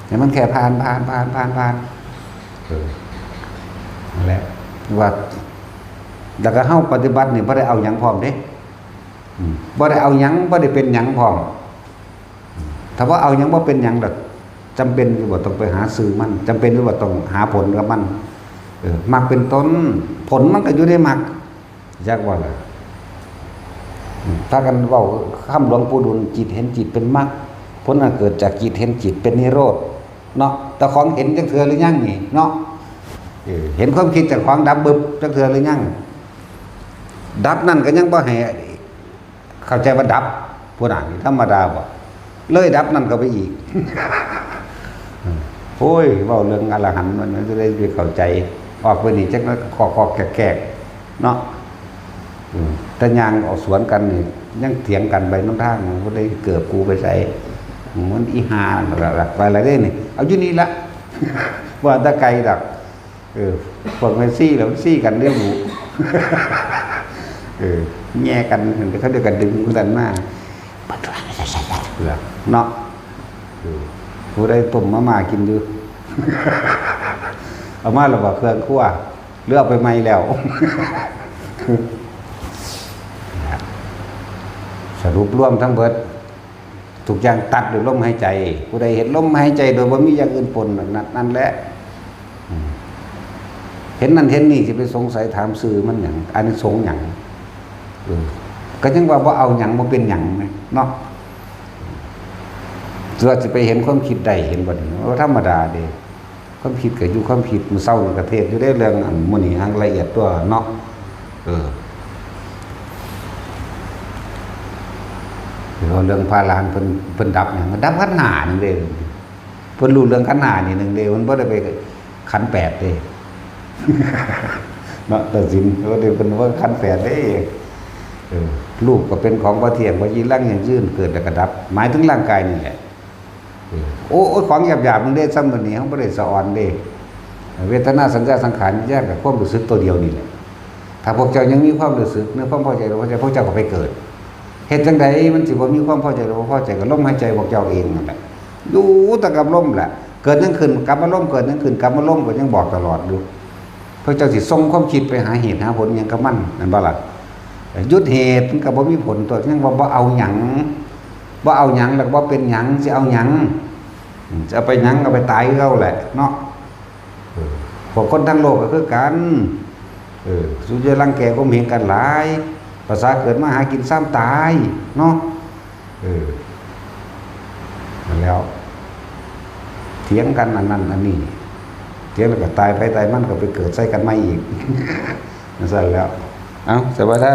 ให้มันแค่ผ่านนั่นแหละว่าแล้วก็เฮาปฏิบัตินี่บ่ได้เอาหยังพร้อมเด้บ่ได้เอาหยังบ่ได้เป็นหยังพร้อมถ้าว่าเอาหยังบ่เป็นหยังดอกจำเป็นอยู่บ่ต้องไปหาสื่อมันจำเป็นอยู่บ่ต้องหาผลกับมันมักเป็นต้นผลมันก็อยู่ในมักจักว่าล่ะถ้ากันเว้าคำหลวงปู่ดุลจิตเห็นจิตเป็นมรรคผลเกิดจากจิตเห็นจิตเป็นนิโรธเนาะแต่ของเห็นจักเทื่อหรือยังนี่เนาะเห็นความคิดจากของดับบึบจักเทื่อหรือยังดับนั่นก็ยังบ่ให้เข้าใจว่าดับพวกนั้นธรรมดาบ่เลยดับนั่นก็ไปอีก โอ้ยเว้าเรื่องอรหันต์มันจะได้เข้าใจออกไปนี่จักคอแกกๆเนาะแต่ยางออกสวนกันนี่ยังเถียงกันไปน้ำทางบ่ได้เกิดกูไปใส่มันอีหาละไปอะไรได้นี่เอาอยู่นี่ละ ว่าตะไกลดักพวกแม่ซี่แล้วซี่กันเรื่องหมูแง่กันเขาเดียวกันดึงกันมาเนาะผู้ใดต้มมากินอยู่ เอามาแล้วบ่เครื่องคั่วเลือกไปใหม่แล้ว สรุปรวมทั้งเบิดทุกอย่างตัดด้วยลมหายใจผู้ใดเห็นลมหายใจโดยบ่มีอย่างอื่นปนนั่นแหละเห็นนั่นเห็นนี่สิไปสงสัยถามสื่อมันหยังอันนี้สงหยังก็ยังว่าบ่เอาหยังบ่เป็นหยังเนาะส่วนสิไปเห็นความคิดใดเห็นบ่นี่ว่าธรรมดาเด้ความคิดก็อยู่ความคิดมื้อเช้านี่ก็เทศอยู่ได้เรื่องอันมื้อนี้ทางละเอียดตัวเนาะเรื่องพาลานเพิ่นดับหยังดับขันธ์5นึงเด้เพิ่นรู้เรื่องขันธ์5นี่นึงเด้มันบ่ได้ไปขันธ์8เด้ เนาะตัดสินก็ได้เป็นว่าขันธ์8เด้รูปก็เป็นของบ่เที่ยงบ่ยีรังอย่างยืนเกิดแล้วก็ดับหมายถึงร่างกายนี่แหละโอ้ของหยาบๆนึงเด้ซ้ำมื้อนี้เฮาบ่ได้สะออนเด้เวทนาสัญญาสังขารแยกกับความรู้สึกตัวเดียวนี่แหละถ้าพวกเจ้ายังมีความรู้สึกในความพอใจพวกเจ้าก็ไปเกิดเฮ็ดจังไดมันสิบ่มีความพอใจบ่พอใจก็ลมหายใจพวกเจ้าเองนั่นแหละอยู่แต่กับลมแหละเกิดยังขึ้นกลับมาลมเกิดยังขึ้นกลับมาลมก็ยังบอกตลอดอยู่พระเจ้าสิส่งความคิดไปหาเหตุหาผลหยังกับมันนั่นบ่ล่ะหยุดเหตุมันก็บ่มีผลตัวยังบ่เอาหยังบ่เอาหยังแล้วบ่เป็นหยังสิเอาหยังจะไปหยังก็ไปตายคือเก่าแหละเนาะพวกคนทั้งโลกก็คือกันสุจะรังแกก็มีกันหลายภาษาเกิดมาหากินซ้ำตายเนาะแล้วเถียงกันอันนั้นอันนี้เถียงแล้วก็ตายไปตายมันก็ไปเกิดใส่กันใหม่อีกนั่นซะแล้วเอ้าสวัสดี